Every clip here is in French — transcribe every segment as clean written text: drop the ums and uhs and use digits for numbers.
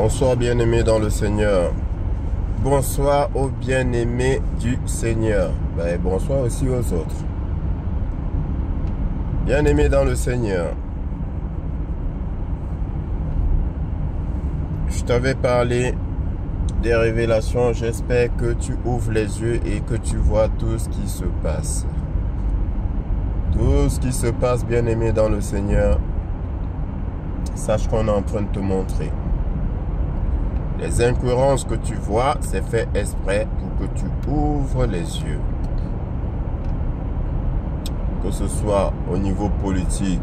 Bonsoir bien-aimés dans le Seigneur. Bonsoir aux bien-aimés du Seigneur. Bonsoir aussi aux autres. Bien-aimés dans le Seigneur. Je t'avais parlé des révélations. J'espère que tu ouvres les yeux et que tu vois tout ce qui se passe. Tout ce qui se passe, bien-aimé dans le Seigneur. Sache qu'on est en train de te montrer. Les incohérences que tu vois, c'est fait exprès pour que tu ouvres les yeux. Que ce soit au niveau politique,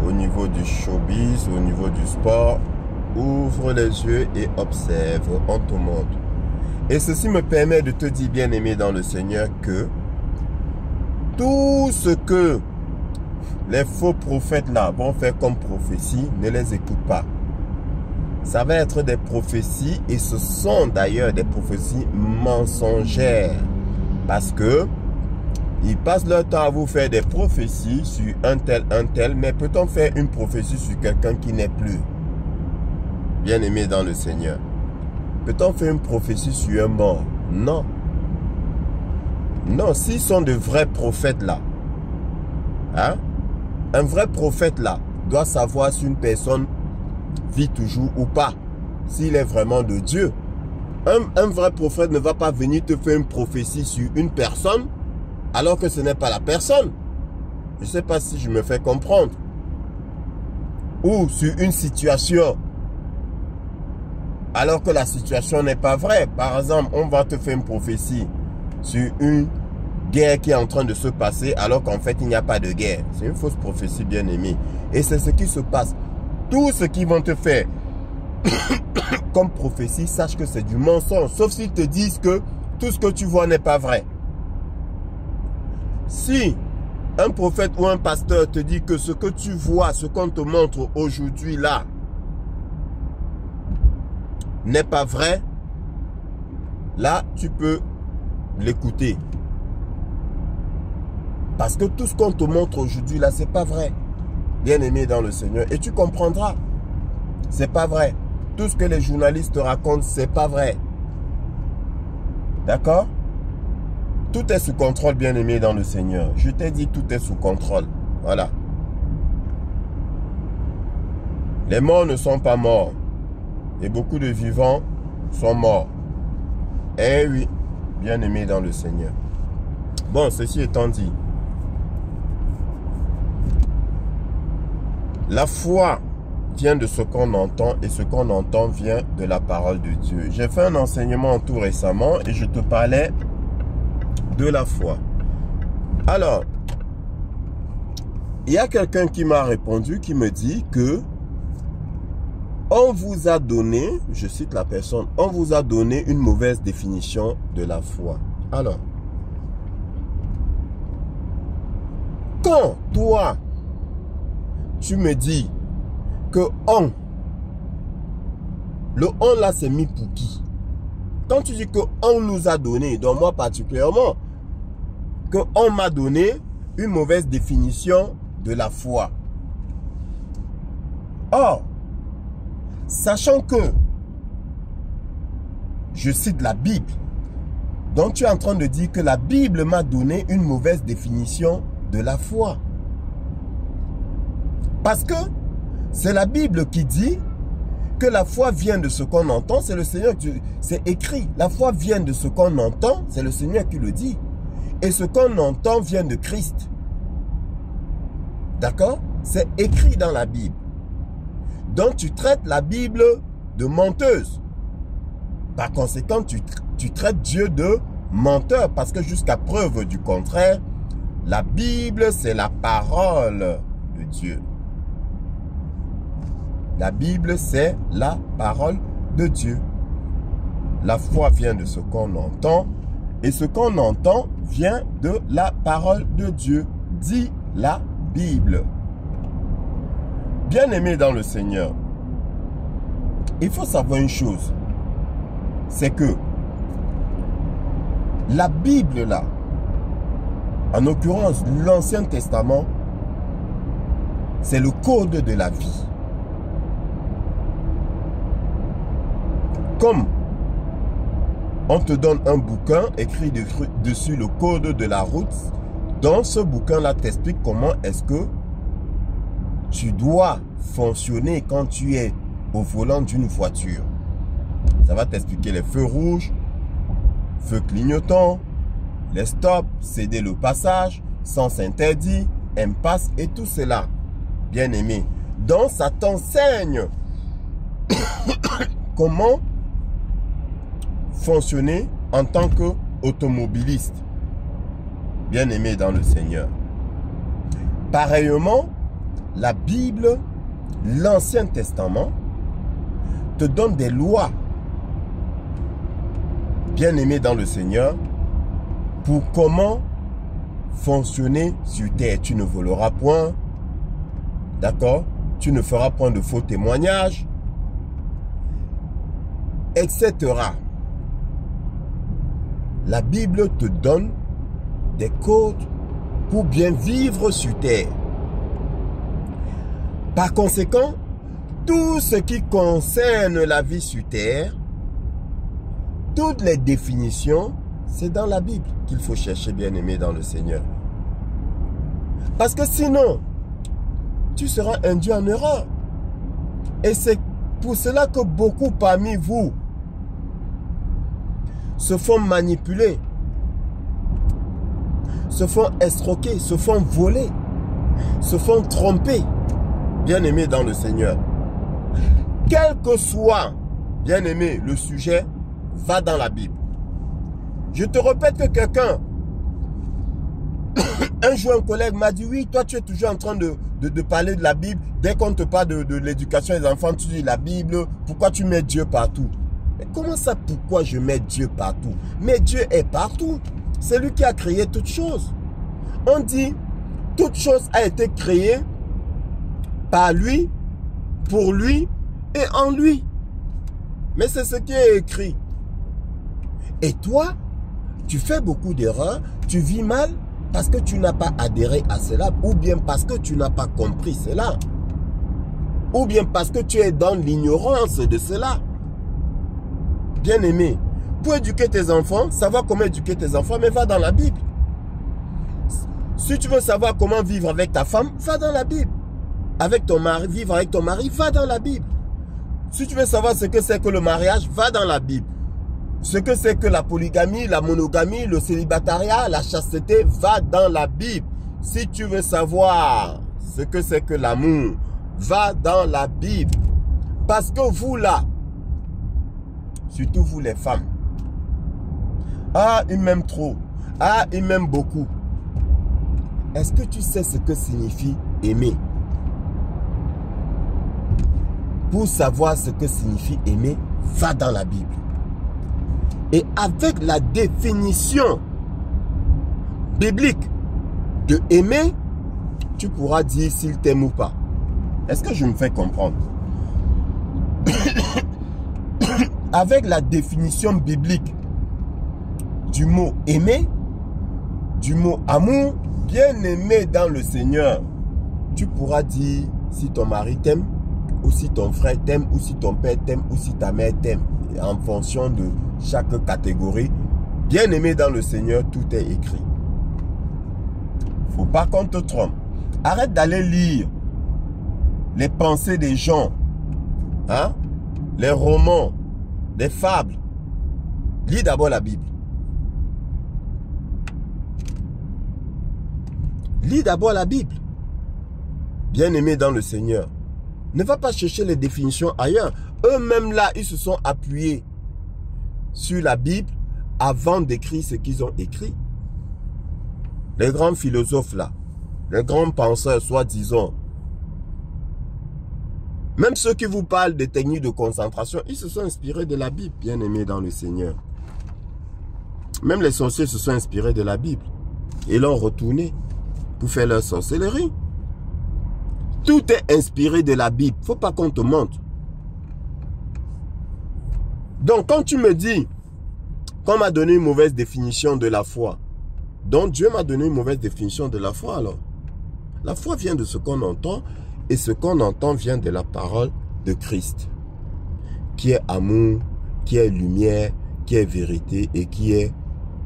au niveau du showbiz, au niveau du sport, ouvre les yeux et observe, on te montre. Et ceci me permet de te dire, bien-aimé dans le Seigneur, que tout ce que les faux prophètes là vont faire comme prophétie, ne les écoute pas. Ça va être des prophéties et ce sont d'ailleurs des prophéties mensongères. Parce que ils passent leur temps à vous faire des prophéties sur un tel, mais peut-on faire une prophétie sur quelqu'un qui n'est plus? Bien-aimé dans le Seigneur. Peut-on faire une prophétie sur un mort? Non. Non, s'ils sont de vrais prophètes là, hein? Un vrai prophète là doit savoir si une personne vit toujours ou pas, s'il est vraiment de Dieu. Un vrai prophète ne va pas venir te faire une prophétie sur une personne alors que ce n'est pas la personne. Je ne sais pas si je me fais comprendre. Ou sur une situation alors que la situation n'est pas vraie. Par exemple, on va te faire une prophétie sur une guerre qui est en train de se passer alors qu'en fait il n'y a pas de guerre. C'est une fausse prophétie, bien-aimé. Et c'est ce qui se passe. Tout ce qu'ils vont te faire comme prophétie, sache que c'est du mensonge. Sauf s'ils te disent que tout ce que tu vois n'est pas vrai. Si un prophète ou un pasteur te dit que ce que tu vois, ce qu'on te montre aujourd'hui là, n'est pas vrai, là tu peux l'écouter. Parce que tout ce qu'on te montre aujourd'hui là, c'est pas vrai. Bien-aimé dans le Seigneur. Et tu comprendras. C'est pas vrai. Tout ce que les journalistes te racontent, c'est pas vrai. D'accord? Tout est sous contrôle, bien-aimé dans le Seigneur. Je t'ai dit, tout est sous contrôle. Voilà. Les morts ne sont pas morts. Et beaucoup de vivants sont morts. Eh oui, bien-aimé dans le Seigneur. Bon, ceci étant dit, la foi vient de ce qu'on entend et ce qu'on entend vient de la parole de Dieu. J'ai fait un enseignement tout récemment et je te parlais de la foi. Alors, il y a quelqu'un qui m'a répondu, qui me dit que on vous a donné, je cite la personne, on vous a donné une mauvaise définition de la foi. Alors, quand toi, tu me dis que on, le on là c'est mis pour qui? Quand tu dis que on nous a donné, donc moi particulièrement, que on m'a donné une mauvaise définition de la foi. Or, sachant que je cite la Bible, donc tu es en train de dire que la Bible m'a donné une mauvaise définition de la foi. Parce que c'est la Bible qui dit que la foi vient de ce qu'on entend. C'est le Seigneur qui... C'est écrit. La foi vient de ce qu'on entend. C'est le Seigneur qui le dit. Et ce qu'on entend vient de Christ. D'accord? C'est écrit dans la Bible. Donc tu traites la Bible de menteuse. Par conséquent, tu traites Dieu de menteur. Parce que jusqu'à preuve du contraire, la Bible, c'est la parole de Dieu. La Bible, c'est la parole de Dieu. La foi vient de ce qu'on entend. Et ce qu'on entend vient de la parole de Dieu. Dit la Bible. Bien-aimé dans le Seigneur, il faut savoir une chose. C'est que la Bible là, en l'occurrence l'Ancien Testament, c'est le code de la vie. Comme on te donne un bouquin écrit dessus le code de la route, dans ce bouquin-là t'explique comment est-ce que tu dois fonctionner quand tu es au volant d'une voiture. Ça va t'expliquer les feux rouges, feux clignotants, les stops, céder le passage, sens interdit, impasse et tout cela. Bien aimé. Donc ça t'enseigne comment fonctionner en tant qu'automobiliste. Bien aimé dans le Seigneur. Pareillement, la Bible, l'Ancien Testament, te donne des lois. Bien aimé dans le Seigneur, pour comment fonctionner sur terre. Tu ne voleras point, d'accord? Tu ne feras point de faux témoignages, etc. La Bible te donne des codes pour bien vivre sur terre. Par conséquent, tout ce qui concerne la vie sur terre, toutes les définitions, c'est dans la Bible qu'il faut chercher, bien aimé dans le Seigneur. Parce que sinon, tu seras induit en erreur. Et c'est pour cela que beaucoup parmi vous se font manipuler, se font escroquer, se font voler, se font tromper, bien aimé dans le Seigneur. Quel que soit, bien aimé, le sujet, va dans la Bible. Je te répète que quelqu'un, un jour un collègue m'a dit, oui, toi tu es toujours en train de parler de la Bible. Dès qu'on te parle de l'éducation des enfants, tu dis la Bible, pourquoi tu mets Dieu partout? Mais comment ça, pourquoi je mets Dieu partout? Mais Dieu est partout. C'est lui qui a créé toutes choses. On dit, toute chose a été créée par lui, pour lui et en lui. Mais c'est ce qui est écrit. Et toi, tu fais beaucoup d'erreurs, tu vis mal parce que tu n'as pas adhéré à cela, ou bien parce que tu n'as pas compris cela, ou bien parce que tu es dans l'ignorance de cela. Bien aimé, pour éduquer tes enfants, savoir comment éduquer tes enfants, mais va dans la Bible. Si tu veux savoir comment vivre avec ta femme, va dans la Bible. Avec ton mari, vivre avec ton mari, va dans la Bible. Si tu veux savoir ce que c'est que le mariage, va dans la Bible. Ce que c'est que la polygamie, la monogamie, le célibatariat, la chasteté, va dans la Bible. Si tu veux savoir ce que c'est que l'amour, va dans la Bible. Parce que vous là, surtout vous les femmes, ah, il m'aime trop, ah, il m'aime beaucoup. Est-ce que tu sais ce que signifie aimer? Pour savoir ce que signifie aimer, va dans la Bible. Et avec la définition biblique de aimer, tu pourras dire s'il t'aime ou pas. Est-ce que je me fais comprendre? Avec la définition biblique du mot aimer, du mot amour, bien aimé dans le Seigneur, tu pourras dire si ton mari t'aime, ou si ton frère t'aime, ou si ton père t'aime, ou si ta mère t'aime. En fonction de chaque catégorie, bien aimé dans le Seigneur, tout est écrit. Faut pas qu'on te trompe. Arrête d'aller lire les pensées des gens, hein? Les romans, les fables. Lis d'abord la Bible. Lis d'abord la Bible. Bien aimé dans le Seigneur. Ne va pas chercher les définitions ailleurs. Eux-mêmes là, ils se sont appuyés sur la Bible avant d'écrire ce qu'ils ont écrit. Les grands philosophes là, les grands penseurs, soi-disant, même ceux qui vous parlent des techniques de concentration, ils se sont inspirés de la Bible, bien aimés dans le Seigneur. Même les sorciers se sont inspirés de la Bible et l'ont retourné pour faire leur sorcellerie. Tout est inspiré de la Bible. Il ne faut pas qu'on te mente. Donc, quand tu me dis qu'on m'a donné une mauvaise définition de la foi, donc Dieu m'a donné une mauvaise définition de la foi alors. La foi vient de ce qu'on entend et ce qu'on entend vient de la parole de Christ, qui est amour, qui est lumière, qui est vérité et qui est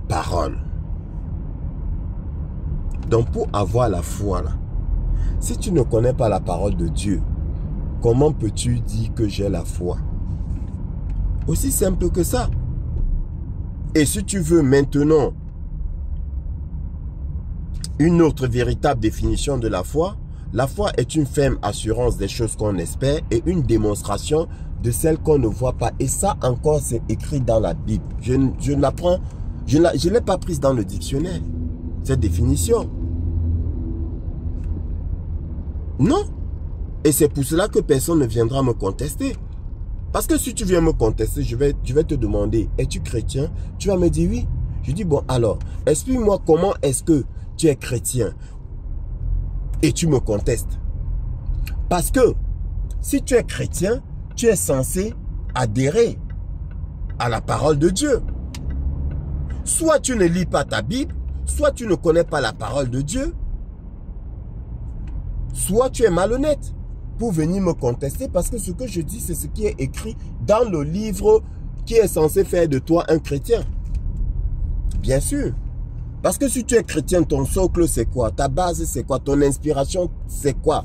parole. Donc pour avoir la foi, là, si tu ne connais pas la parole de Dieu, comment peux-tu dire que j'ai la foi? Aussi simple que ça. Et si tu veux maintenant une autre véritable définition de la foi est une ferme assurance des choses qu'on espère et une démonstration de celles qu'on ne voit pas. Et ça encore, c'est écrit dans la Bible. Je ne l'ai pas prise dans le dictionnaire, cette définition. Non. Et c'est pour cela que personne ne viendra me contester. Parce que si tu viens me contester, je vais te demander, es-tu chrétien? Tu vas me dire oui. Je dis bon alors, explique-moi comment est-ce que tu es chrétien et tu me contestes. Parce que si tu es chrétien, tu es censé adhérer à la parole de Dieu. Soit tu ne lis pas ta Bible, soit tu ne connais pas la parole de Dieu, soit tu es malhonnête pour venir me contester parce que ce que je dis, c'est ce qui est écrit dans le livre qui est censé faire de toi un chrétien. Bien sûr. Parce que si tu es chrétien, ton socle c'est quoi? Ta base c'est quoi? Ton inspiration c'est quoi?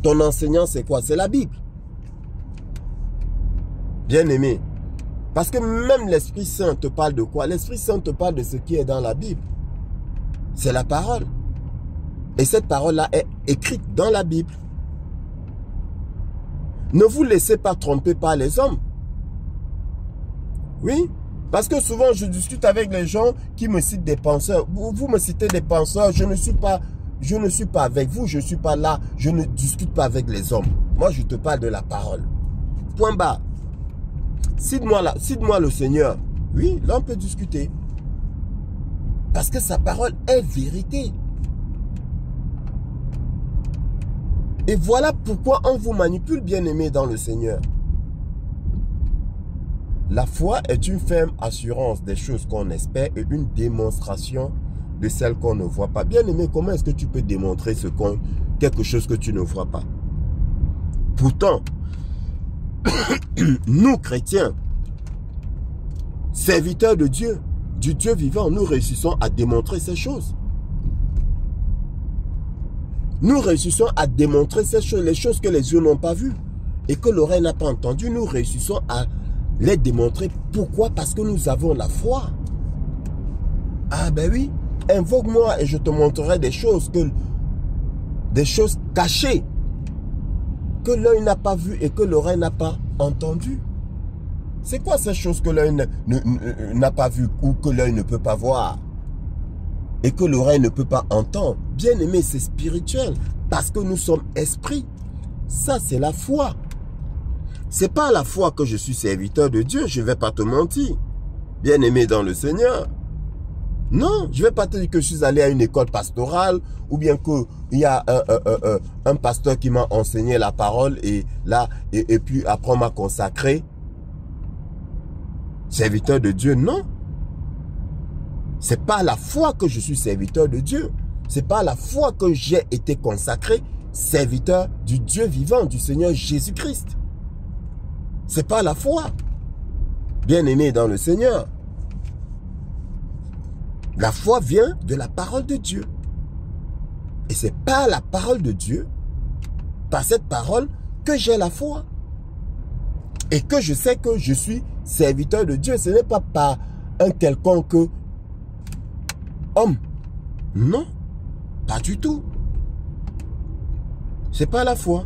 Ton enseignant c'est quoi? C'est la Bible. Bien aimé. Parce que même l'Esprit Saint te parle de quoi? L'Esprit Saint te parle de ce qui est dans la Bible. C'est la parole. Et cette parole-là est écrite dans la Bible. Ne vous laissez pas tromper par les hommes. Oui. Parce que souvent, je discute avec les gens qui me citent des penseurs. Vous me citez des penseurs, je ne suis pas avec vous, je ne suis pas là, je ne discute pas avec les hommes. Moi, je te parle de la parole. Point barre. Cite-moi le Seigneur. Oui, là, on peut discuter. Parce que sa parole est vérité. Et voilà pourquoi on vous manipule, bien-aimé, dans le Seigneur. La foi est une ferme assurance des choses qu'on espère et une démonstration de celles qu'on ne voit pas. Bien-aimé, comment est-ce que tu peux démontrer quelque chose que tu ne vois pas? Pourtant, nous chrétiens, serviteurs de Dieu, du Dieu vivant, nous réussissons à démontrer ces choses. Nous réussissons à démontrer ces choses, les choses que les yeux n'ont pas vues et que l'oreille n'a pas entendues. Nous réussissons à les démontrer. Pourquoi? Parce que nous avons la foi. Ah ben oui, invoque-moi et je te montrerai des choses cachées que l'œil n'a pas vues et que l'oreille n'a pas entendues. C'est quoi ces choses que l'œil n'a pas vues ou que l'œil ne peut pas voir et que l'oreille ne peut pas entendre? Bien aimé, c'est spirituel parce que nous sommes esprits. Ça, c'est la foi. C'est pas la foi que je suis serviteur de Dieu, je ne vais pas te mentir. Bien aimé dans le Seigneur. Non, je ne vais pas te dire que je suis allé à une école pastorale ou bien qu'il y a un pasteur qui m'a enseigné la parole et puis après on m'a consacré. Serviteur de Dieu, non. C'est pas la foi que je suis serviteur de Dieu. C'est pas la foi que j'ai été consacré serviteur du Dieu vivant, du Seigneur Jésus-Christ. C'est pas la foi. Bien-aimé dans le Seigneur. La foi vient de la parole de Dieu. Et c'est pas la parole de Dieu, par cette parole, que j'ai la foi. Et que je sais que je suis serviteur de Dieu. Ce n'est pas par un quelconque homme. Non, pas du tout. C'est pas la foi.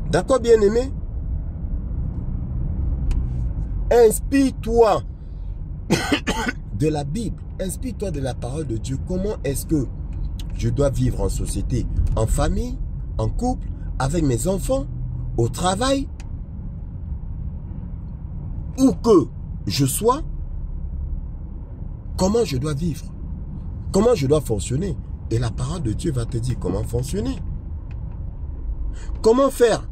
D'accord, bien-aimé? Inspire-toi de la Bible. Inspire-toi de la parole de Dieu. Comment est-ce que je dois vivre en société? En famille, en couple, avec mes enfants, au travail? Où que je sois? Comment je dois vivre? Comment je dois fonctionner? Et la parole de Dieu va te dire comment fonctionner. Comment faire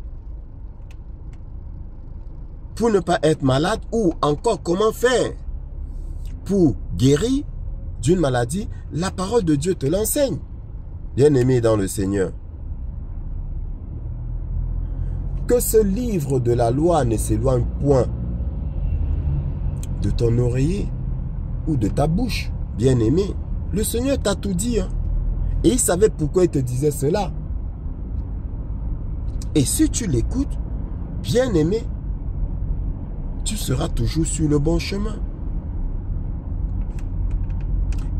pour ne pas être malade ou encore comment faire pour guérir d'une maladie? La parole de Dieu te l'enseigne. Bien-aimé dans le Seigneur. Que ce livre de la loi ne s'éloigne point de ton oreiller ou de ta bouche, bien-aimé. Le Seigneur t'a tout dit. Hein? Et il savait pourquoi il te disait cela. Et si tu l'écoutes, bien-aimé, tu seras toujours sur le bon chemin.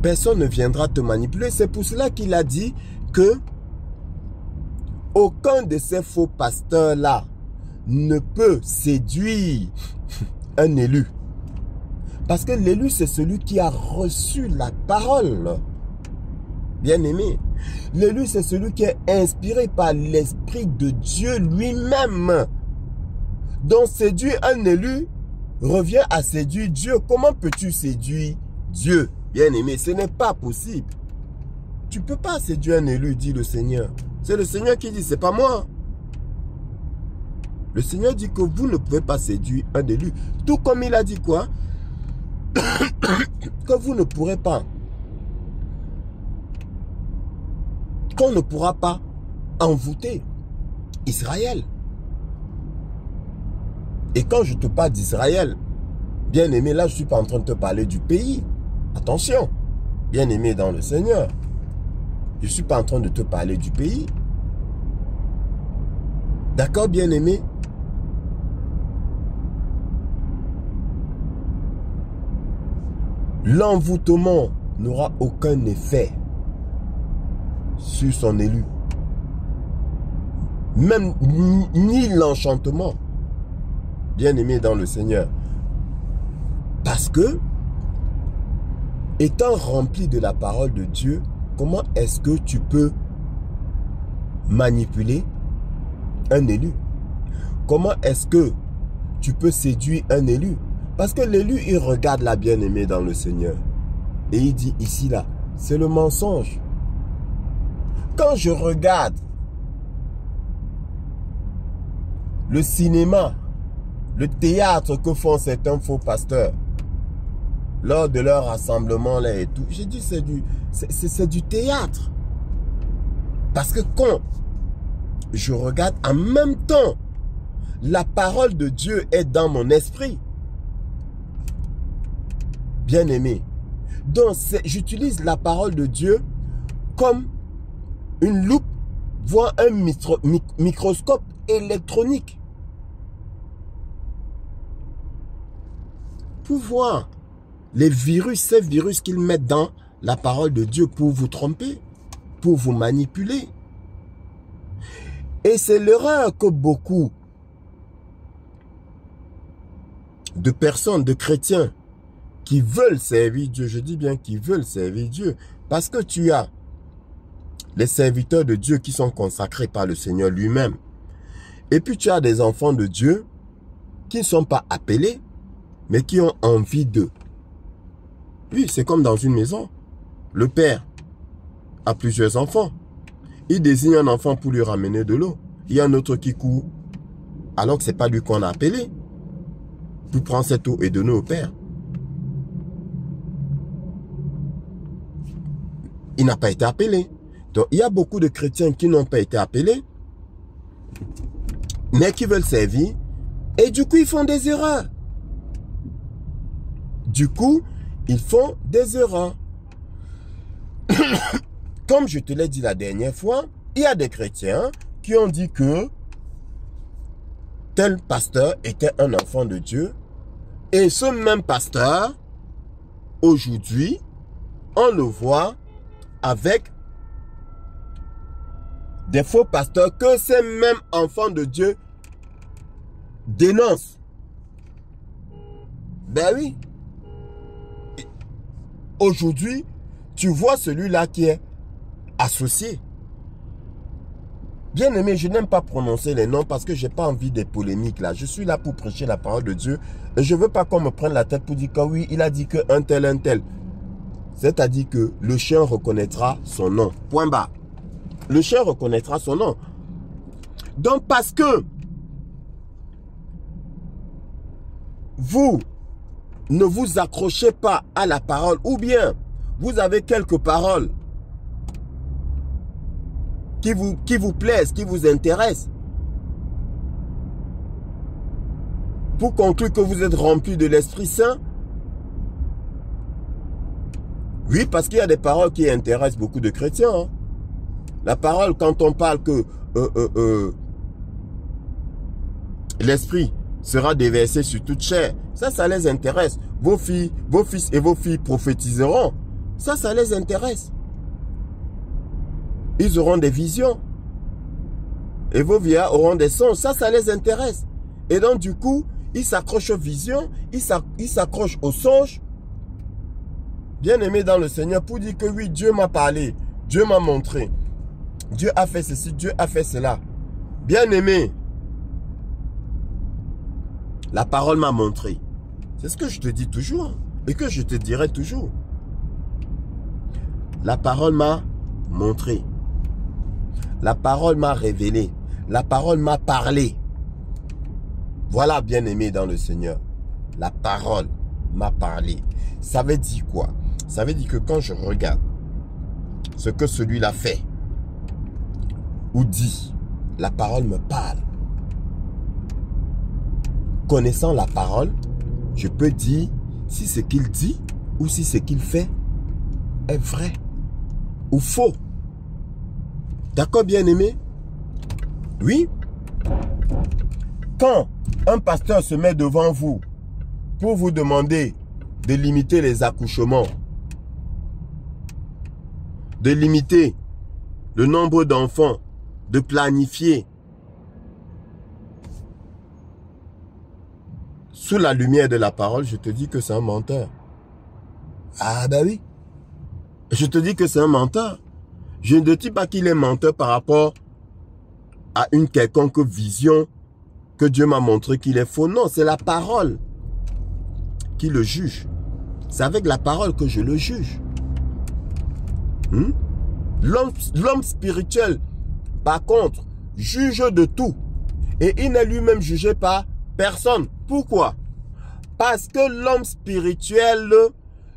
Personne ne viendra te manipuler. C'est pour cela qu'il a dit que aucun de ces faux pasteurs-là ne peut séduire un élu. Parce que l'élu, c'est celui qui a reçu la parole. Bien-aimé, l'élu, c'est celui qui est inspiré par l'Esprit de Dieu lui-même. Donc, séduire un élu revient à séduire Dieu. Comment peux-tu séduire Dieu? Bien-aimé, ce n'est pas possible. Tu ne peux pas séduire un élu, dit le Seigneur. C'est le Seigneur qui dit, c'est pas moi. Le Seigneur dit que vous ne pouvez pas séduire un élu. Tout comme il a dit quoi? Que vous ne pourrez pas. Qu'on ne pourra pas envoûter Israël. Et quand je te parle d'Israël, bien aimé, là je ne suis pas en train de te parler du pays. Attention, bien aimé dans le Seigneur. Je ne suis pas en train de te parler du pays. D'accord, bien aimé? L'envoûtement n'aura aucun effet sur son élu. Même ni l'enchantement. Bien aimé dans le Seigneur. Parce que, étant rempli de la parole de Dieu, comment est-ce que tu peux manipuler un élu? Comment est-ce que tu peux séduire un élu? Parce que l'élu, il regarde la bien-aimée dans le Seigneur. Et il dit ici, là, c'est le mensonge. Quand je regarde le cinéma, le théâtre que font certains faux pasteurs, lors de leur rassemblement là et tout, j'ai dit c'est du théâtre. Parce que quand je regarde, en même temps, la parole de Dieu est dans mon esprit. Bien aimé. Donc, j'utilise la parole de Dieu comme une loupe, voire un microscope électronique. Pour voir les virus, ces virus qu'ils mettent dans la parole de Dieu pour vous tromper, pour vous manipuler. Et c'est l'erreur que beaucoup de personnes, de chrétiens, qui veulent servir Dieu, je dis bien qui veulent servir Dieu, parce que tu as les serviteurs de Dieu qui sont consacrés par le Seigneur lui-même. Et puis tu as des enfants de Dieu qui ne sont pas appelés, mais qui ont envie d'eux. Oui, c'est comme dans une maison. Le père a plusieurs enfants. Il désigne un enfant pour lui ramener de l'eau. Il y a un autre qui court, alors que ce n'est pas lui qu'on a appelé, pour prendre cette eau et donner au père. Il n'a pas été appelé. Donc, il y a beaucoup de chrétiens qui n'ont pas été appelés, mais qui veulent servir, et du coup, ils font des erreurs. Du coup, ils font des erreurs. Comme je te l'ai dit la dernière fois, il y a des chrétiens qui ont dit que tel pasteur était un enfant de Dieu, et ce même pasteur, aujourd'hui, on le voit avec des faux pasteurs que ces mêmes enfants de Dieu dénoncent. Ben oui. Aujourd'hui, tu vois celui-là qui est associé. Bien aimé, je n'aime pas prononcer les noms parce que je n'ai pas envie des polémiques là. Je suis là pour prêcher la parole de Dieu. Et je ne veux pas qu'on me prenne la tête pour dire que oui, il a dit que un tel. C'est-à-dire que le chien reconnaîtra son nom. Point barre. Le chien reconnaîtra son nom. Donc parce que vous ne vous accrochez pas à la parole, ou bien vous avez quelques paroles qui vous plaisent, qui vous intéressent, pour conclure que vous êtes rempli de l'Esprit Saint? Oui, parce qu'il y a des paroles qui intéressent beaucoup de chrétiens. Hein. La parole, quand on parle que l'Esprit sera déversé sur toute chair, ça les intéresse. Vos fils et vos filles prophétiseront. Ça les intéresse. Ils auront des visions. Et vos vieillards auront des songes. Ça les intéresse. Et donc, du coup, ils s'accrochent aux visions, ils s'accrochent aux songes. Bien aimé dans le Seigneur, pour dire que oui, Dieu m'a parlé, Dieu m'a montré, Dieu a fait ceci, Dieu a fait cela. Bien aimé, la parole m'a montré. C'est ce que je te dis toujours et que je te dirai toujours. La parole m'a montré. La parole m'a révélé. La parole m'a parlé. Voilà, bien aimé dans le Seigneur. La parole m'a parlé. Ça veut dire quoi? Ça veut dire que quand je regarde ce que celui-là fait ou dit, la parole me parle. Connaissant la parole, je peux dire si ce qu'il dit ou si ce qu'il fait est vrai ou faux. D'accord, bien aimé? Oui. Quand un pasteur se met devant vous pour vous demander de limiter les accouchements, de limiter le nombre d'enfants, de planifier sous la lumière de la parole, je te dis que c'est un menteur. Ah ben oui. Je te dis que c'est un menteur. Je ne te dis pas qu'il est menteur par rapport à une quelconque vision que Dieu m'a montré qu'il est faux. Non, c'est la parole qui le juge. C'est avec la parole que je le juge. L'homme spirituel, par contre, juge de tout. Et il n'est lui-même jugé par personne. Pourquoi? Parce que l'homme spirituel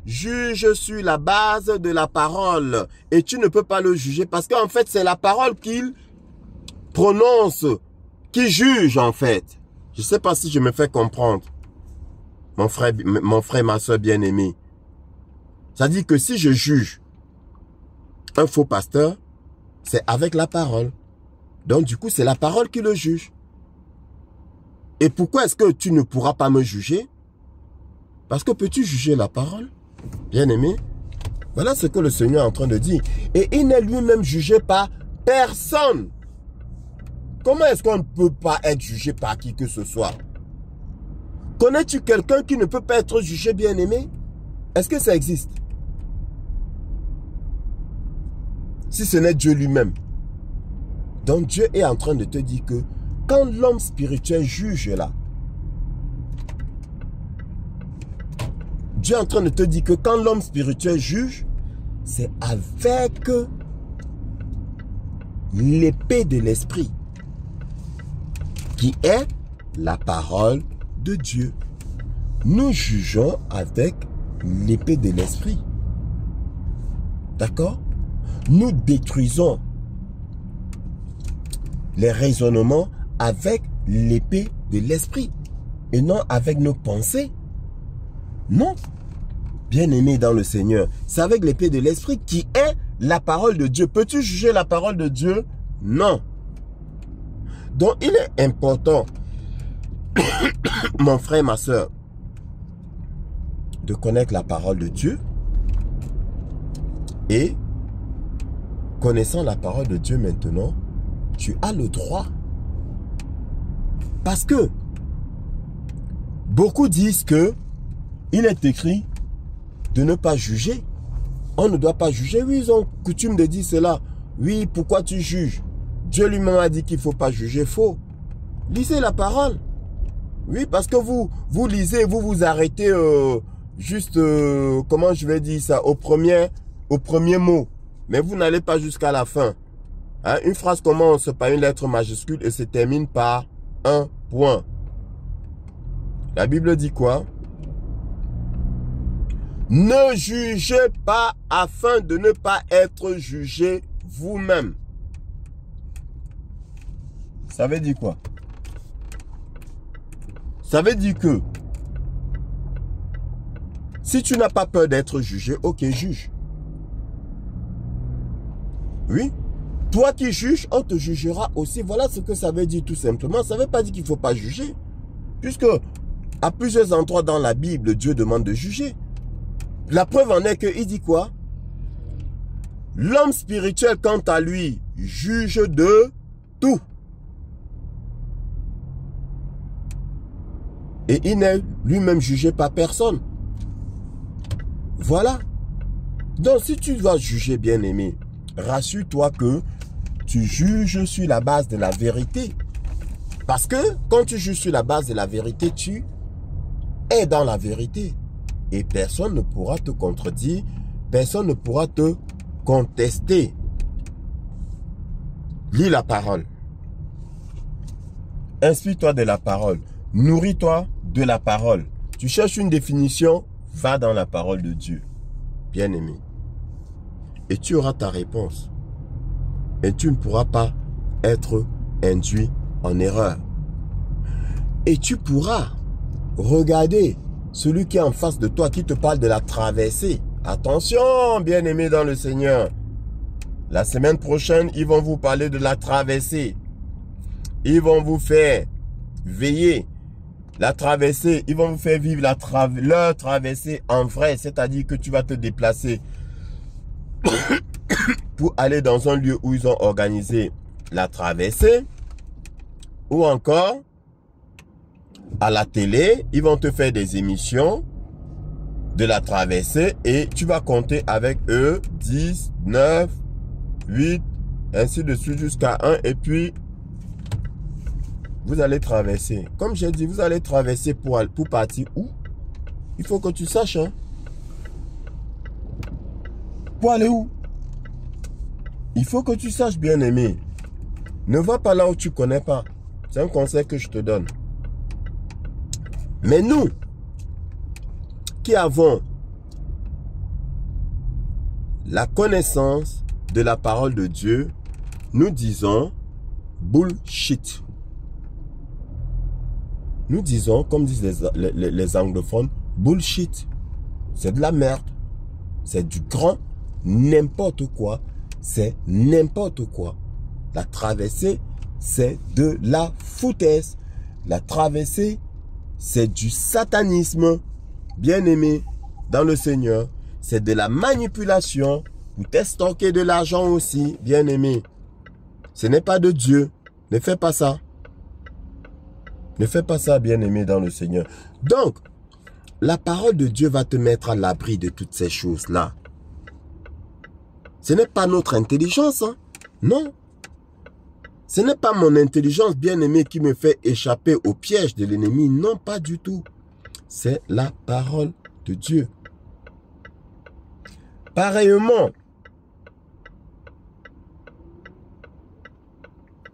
juge sur la base de la parole. Et tu ne peux pas le juger parce qu'en fait, c'est la parole qu'il prononce, qui juge en fait. Je ne sais pas si je me fais comprendre. Mon frère, ma soeur bien-aimée. Ça dit que si je juge un faux pasteur, c'est avec la parole. Donc du coup, c'est la parole qui le juge. Et pourquoi est-ce que tu ne pourras pas me juger? Parce que peux-tu juger la parole? Bien-aimé, voilà ce que le Seigneur est en train de dire. Et il n'est lui-même jugé par personne. Comment est-ce qu'on ne peut pas être jugé par qui que ce soit? Connais-tu quelqu'un qui ne peut pas être jugé, bien-aimé? Est-ce que ça existe? Si ce n'est Dieu lui-même. Donc Dieu est en train de te dire que quand l'homme spirituel juge là, Dieu est en train de te dire que quand l'homme spirituel juge, c'est avec l'épée de l'esprit, qui est la parole de Dieu. Nous jugeons avec l'épée de l'esprit. D'accord? Nous détruisons les raisonnements avec l'épée de l'esprit et non avec nos pensées. Non. Bien-aimé dans le Seigneur, c'est avec l'épée de l'esprit qui est la parole de Dieu. Peux-tu juger la parole de Dieu? Non. Donc il est important, mon frère, ma soeur, de connaître la parole de Dieu. Et connaissant la parole de Dieu maintenant, tu as le droit. Parce que beaucoup disent que il est écrit de ne pas juger. On ne doit pas juger. Oui, ils ont coutume de dire cela. Oui, pourquoi tu juges? Dieu lui-même a dit qu'il ne faut pas juger. Faux. Lisez la parole. Oui, parce que vous lisez, vous vous arrêtez juste, comment je vais dire ça, au premier mot. Mais vous n'allez pas jusqu'à la fin. Hein? Une phrase commence par une lettre majuscule et se termine par un point. La Bible dit quoi? Ne jugez pas afin de ne pas être jugé vous-même. Ça veut dire quoi? Ça veut dire que si tu n'as pas peur d'être jugé, ok, juge. Oui. Toi qui juges, on te jugera aussi. Voilà ce que ça veut dire tout simplement. Ça ne veut pas dire qu'il ne faut pas juger. Puisque à plusieurs endroits dans la Bible, Dieu demande de juger. La preuve en est qu'il dit quoi? L'homme spirituel, quant à lui, juge de tout. Et il n'est lui-même jugé par personne. Voilà. Donc, si tu dois juger, bien-aimé, rassure-toi que tu juges sur la base de la vérité. Parce que quand tu juges sur la base de la vérité, tu es dans la vérité. Et personne ne pourra te contredire, personne ne pourra te contester. Lis la parole. Inspire-toi de la parole. Nourris-toi de la parole. Tu cherches une définition, va dans la parole de Dieu. Bien-aimé. Et tu auras ta réponse. Et tu ne pourras pas être induit en erreur. Et tu pourras regarder celui qui est en face de toi, qui te parle de la traversée. Attention, bien-aimé dans le Seigneur. La semaine prochaine, ils vont vous parler de la traversée. Ils vont vous faire veiller. La traversée, ils vont vous faire vivre leur traversée en vrai. C'est-à-dire que tu vas te déplacer pour aller dans un lieu où ils ont organisé la traversée. Ou encore, à la télé, ils vont te faire des émissions de la traversée et tu vas compter avec eux 10, 9, 8, ainsi de suite jusqu'à 1 et puis vous allez traverser. Comme j'ai dit, vous allez traverser pour partir où? Il faut que tu saches. Hein? Pour aller où? Il faut que tu saches, bien-aimé. Ne va pas là où tu ne connais pas. C'est un conseil que je te donne. Mais nous, qui avons la connaissance de la parole de Dieu, nous disons bullshit. Nous disons, comme disent les anglophones, bullshit. C'est de la merde. C'est du grand n'importe quoi. C'est n'importe quoi. La traversée, c'est de la foutaise. La traversée, c'est du satanisme. Bien-aimé dans le Seigneur. C'est de la manipulation. Vous t'estorquez de l'argent aussi, bien-aimé. Ce n'est pas de Dieu. Ne fais pas ça. Ne fais pas ça, bien-aimé dans le Seigneur. Donc, la parole de Dieu va te mettre à l'abri de toutes ces choses-là. Ce n'est pas notre intelligence, hein? Non. Ce n'est pas mon intelligence, bien-aimé, qui me fait échapper au piège de l'ennemi. Non, pas du tout. C'est la parole de Dieu. Pareillement,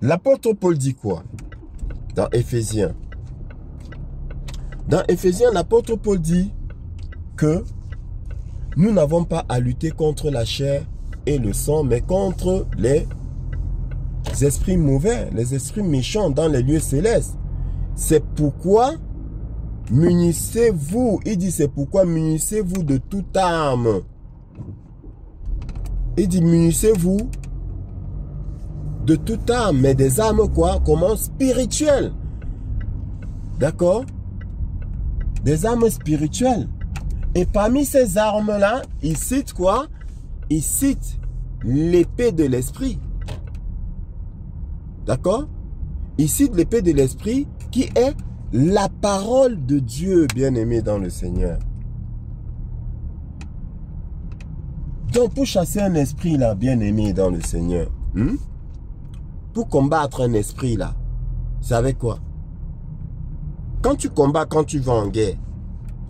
l'apôtre Paul dit quoi? Dans Éphésiens. Dans Éphésiens, l'apôtre Paul dit que nous n'avons pas à lutter contre la chair et le sang, mais contre les esprits mauvais, les esprits méchants dans les lieux célestes. C'est pourquoi munissez-vous. Il dit c'est pourquoi munissez-vous de toute arme. Il dit munissez-vous de toute arme, mais des armes quoi? Comment? Spirituelles. D'accord? Des armes spirituelles. Et parmi ces armes-là, il cite quoi? Il cite l'épée de l'esprit. D'accord? Il cite l'épée de l'esprit qui est la parole de Dieu, bien-aimé dans le Seigneur. Donc, pour chasser un esprit là, bien-aimé dans le Seigneur, pour combattre un esprit là, c'est avec quoi? Quand tu combats, quand tu vas en guerre,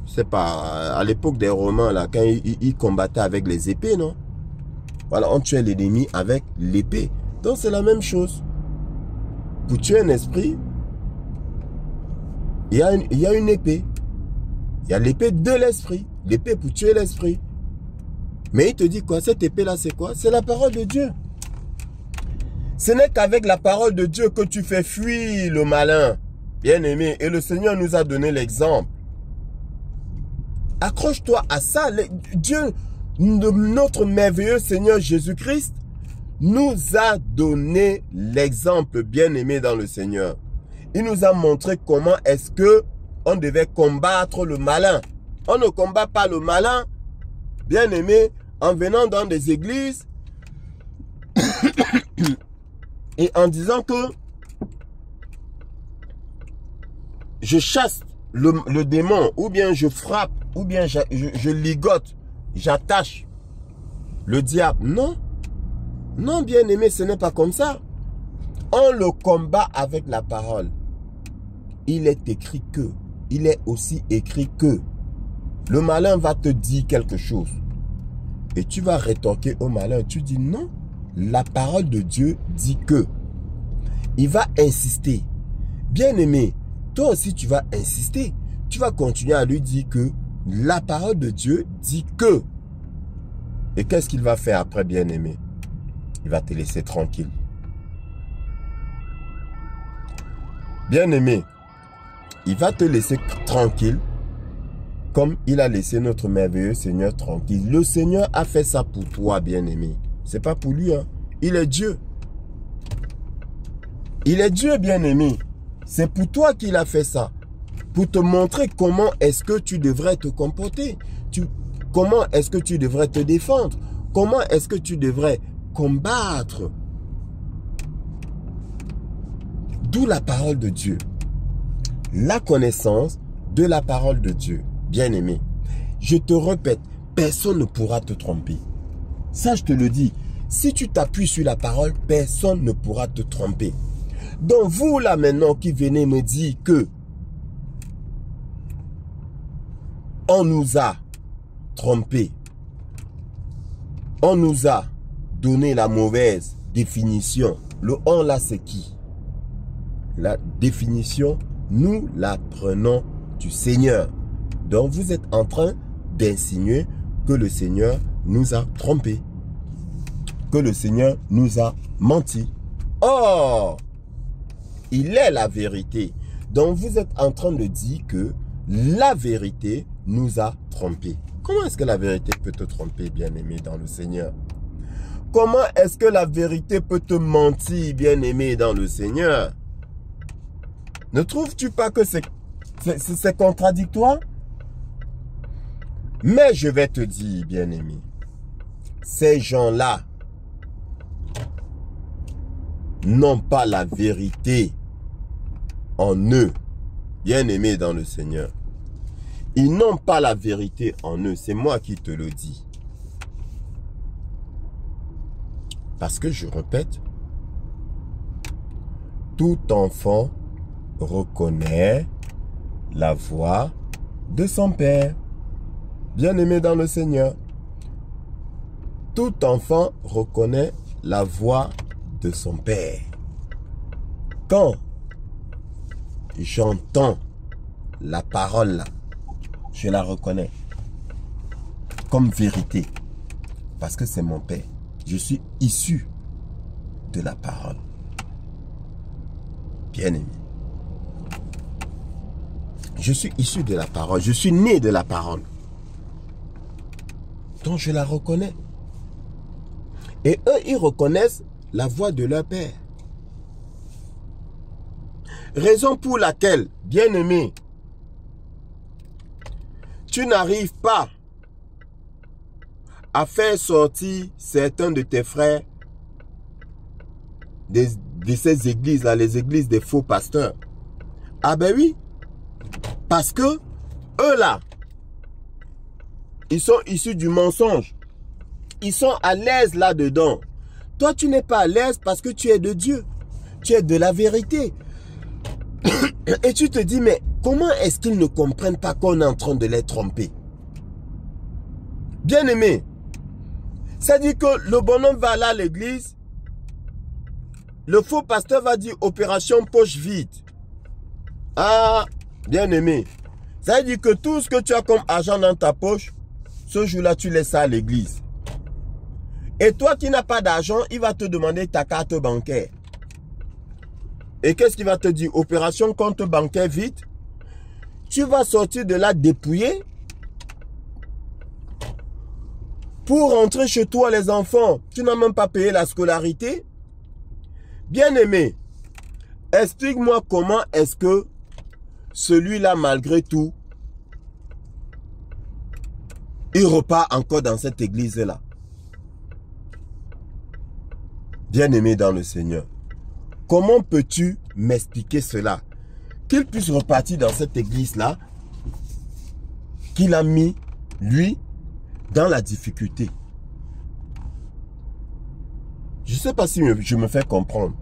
c'est pas à l'époque des Romains là, quand ils combattaient avec les épées, non? Voilà, on tuait l'ennemi avec l'épée. Donc c'est la même chose. Pour tuer un esprit, il y a une épée. Il y a l'épée de l'esprit. L'épée pour tuer l'esprit. Mais il te dit quoi? Cette épée là c'est quoi? C'est la parole de Dieu. Ce n'est qu'avec la parole de Dieu que tu fais fuir le malin. Bien-aimé, et le Seigneur nous a donné l'exemple. Accroche-toi à ça. Dieu, notre merveilleux Seigneur Jésus-Christ, nous a donné l'exemple, bien-aimé dans le Seigneur. Il nous a montré comment est-ce que on devait combattre le malin. On ne combat pas le malin, bien-aimé, en venant dans des églises et en disant que je chasse le démon, ou bien je frappe, ou bien je ligote, j'attache le diable. Non, non, bien-aimé, ce n'est pas comme ça. On le combat avec la parole. Il est écrit que, il est aussi écrit que, le malin va te dire quelque chose. Et tu vas rétorquer au malin, tu dis non, la parole de Dieu dit que. Il va insister. Bien-aimé, toi aussi tu vas insister. Tu vas continuer à lui dire que la parole de Dieu dit que. Et qu'est-ce qu'il va faire après, bien-aimé? Il va te laisser tranquille. Bien-aimé, il va te laisser tranquille comme il a laissé notre merveilleux Seigneur tranquille. Le Seigneur a fait ça pour toi, bien-aimé. C'est pas pour lui, hein. Il est Dieu. Il est Dieu, bien-aimé. C'est pour toi qu'il a fait ça. Pour te montrer comment est-ce que tu devrais te comporter. Comment est-ce que tu devrais te défendre. Comment est-ce que tu devrais combattre. D'où la parole de Dieu. La connaissance de la parole de Dieu. Bien-aimé, je te répète, personne ne pourra te tromper. Ça, je te le dis. Si tu t'appuies sur la parole, personne ne pourra te tromper. Donc, vous là maintenant qui venez me dire que on nous a trompés, on nous a donné la mauvaise définition. Le on là, c'est qui? La définition, nous la prenons du Seigneur. Donc, vous êtes en train d'insinuer que le Seigneur nous a trompés. Que le Seigneur nous a menti. Or, il est la vérité. Donc, vous êtes en train de dire que la vérité nous a trompés. Comment est-ce que la vérité peut te tromper, bien-aimé, dans le Seigneur? Comment est-ce que la vérité peut te mentir, bien-aimé, dans le Seigneur? Ne trouves-tu pas que c'est contradictoire? Mais je vais te dire, bien-aimé, ces gens-là n'ont pas la vérité en eux, bien-aimé dans le Seigneur. Ils n'ont pas la vérité en eux, c'est moi qui te le dis. Parce que je répète, tout enfant reconnaît la voix de son père. Bien-aimé dans le Seigneur, tout enfant reconnaît la voix de son père. Quand j'entends la parole là, je la reconnais comme vérité. Parce que c'est mon père. Je suis issu de la parole. Bien-aimé. Je suis issu de la parole. Je suis né de la parole. Donc je la reconnais. Et eux, ils reconnaissent la voix de leur père. Raison pour laquelle, bien-aimé, tu n'arrives pas à faire sortir certains de tes frères de ces églises-là, les églises des faux pasteurs. Ah ben oui, parce que eux là, ils sont issus du mensonge. Ils sont à l'aise là-dedans. Toi, tu n'es pas à l'aise parce que tu es de Dieu. Tu es de la vérité. Et tu te dis, mais comment est-ce qu'ils ne comprennent pas qu'on est en train de les tromper? Bien-aimé, ça dit que le bonhomme va aller à l'église, le faux pasteur va dire opération poche vide. Ah, bien-aimé, ça dit que tout ce que tu as comme argent dans ta poche, ce jour-là, tu laisses ça à l'église. Et toi qui n'as pas d'argent, il va te demander ta carte bancaire. Et qu'est-ce qu'il va te dire? Opération compte bancaire vite. Tu vas sortir de là dépouillé. Pour rentrer chez toi, les enfants, tu n'as même pas payé la scolarité. Bien-aimé, explique-moi comment est-ce que celui-là, malgré tout, il repart encore dans cette église-là. Bien-aimé dans le Seigneur, comment peux-tu m'expliquer cela? Qu'il puisse repartir dans cette église-là, qu'il a mis, lui, dans la difficulté. Je ne sais pas si je me fais comprendre.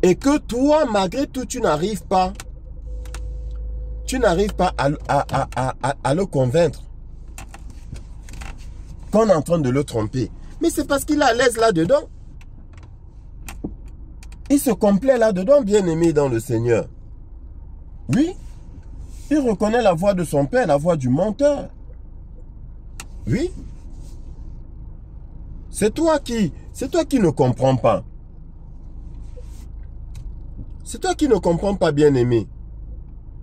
Et que toi, malgré tout, tu n'arrives pas à le convaincre qu'on est en train de le tromper. Mais c'est parce qu'il est à l'aise là-dedans. Il se complaît là-dedans, bien-aimé dans le Seigneur. Oui, il reconnaît la voix de son père, la voix du menteur. Oui. C'est toi qui ne comprends pas. C'est toi qui ne comprends pas, bien-aimé.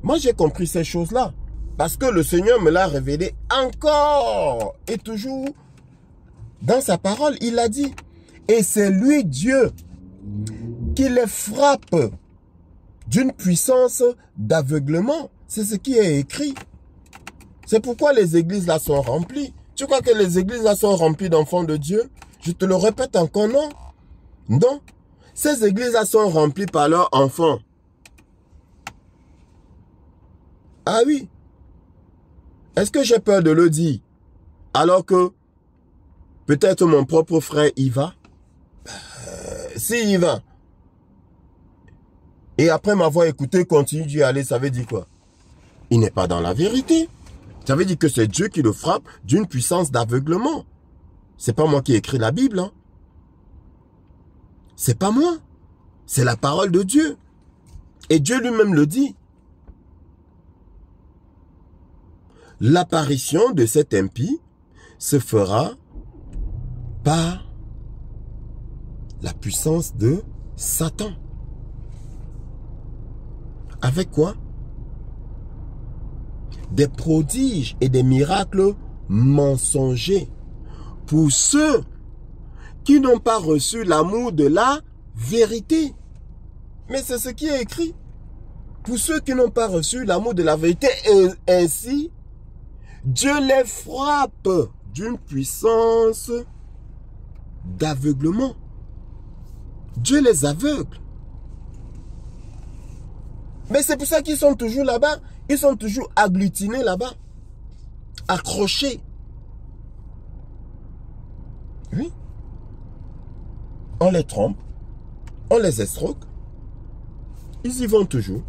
Moi, j'ai compris ces choses-là. Parce que le Seigneur me l'a révélé encore. Et toujours, dans sa parole, il a dit. Et c'est lui, Dieu, qui les frappe d'une puissance d'aveuglement. C'est ce qui est écrit. C'est pourquoi les églises là sont remplies. Tu crois que les églises là sont remplies d'enfants de Dieu? Je te le répète encore, non. Non. Ces églises là sont remplies par leurs enfants. Ah oui. Est-ce que j'ai peur de le dire? Alors que peut-être mon propre frère y va. S'il y va. Et après m'avoir écouté, continue d'y aller, ça veut dire quoi? Il n'est pas dans la vérité. Ça veut dire que c'est Dieu qui le frappe d'une puissance d'aveuglement. C'est pas moi qui ai écrit la Bible. Hein. C'est pas moi. C'est la parole de Dieu. Et Dieu lui-même le dit. L'apparition de cet impie se fera par la puissance de Satan. Avec quoi? Des prodiges et des miracles mensongers pour ceux qui n'ont pas reçu l'amour de la vérité. Mais c'est ce qui est écrit. Pour ceux qui n'ont pas reçu l'amour de la vérité, et ainsi, Dieu les frappe d'une puissance d'aveuglement. Dieu les aveugle. Mais c'est pour ça qu'ils sont toujours là-bas. Ils sont toujours agglutinés là-bas. Accrochés. Oui. On les trompe. On les escroque. Ils y vont toujours.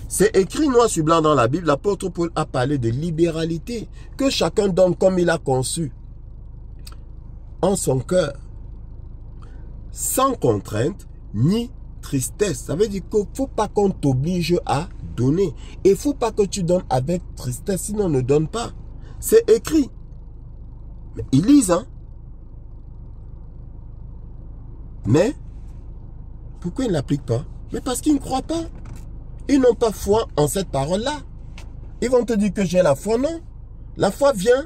C'est écrit noir sur blanc dans la Bible. L'apôtre Paul a parlé de libéralité. Que chacun donne comme il a conçu. En son cœur. Sans contrainte ni tristesse. Ça veut dire qu'il ne faut pas qu'on t'oblige à donner. Et il ne faut pas que tu donnes avec tristesse. Sinon, ne donne pas. C'est écrit. Mais ils lisent, hein. Mais, pourquoi ils ne l'appliquent pas? Mais parce qu'ils ne croient pas. Ils n'ont pas foi en cette parole-là. Ils vont te dire que j'ai la foi, non. La foi vient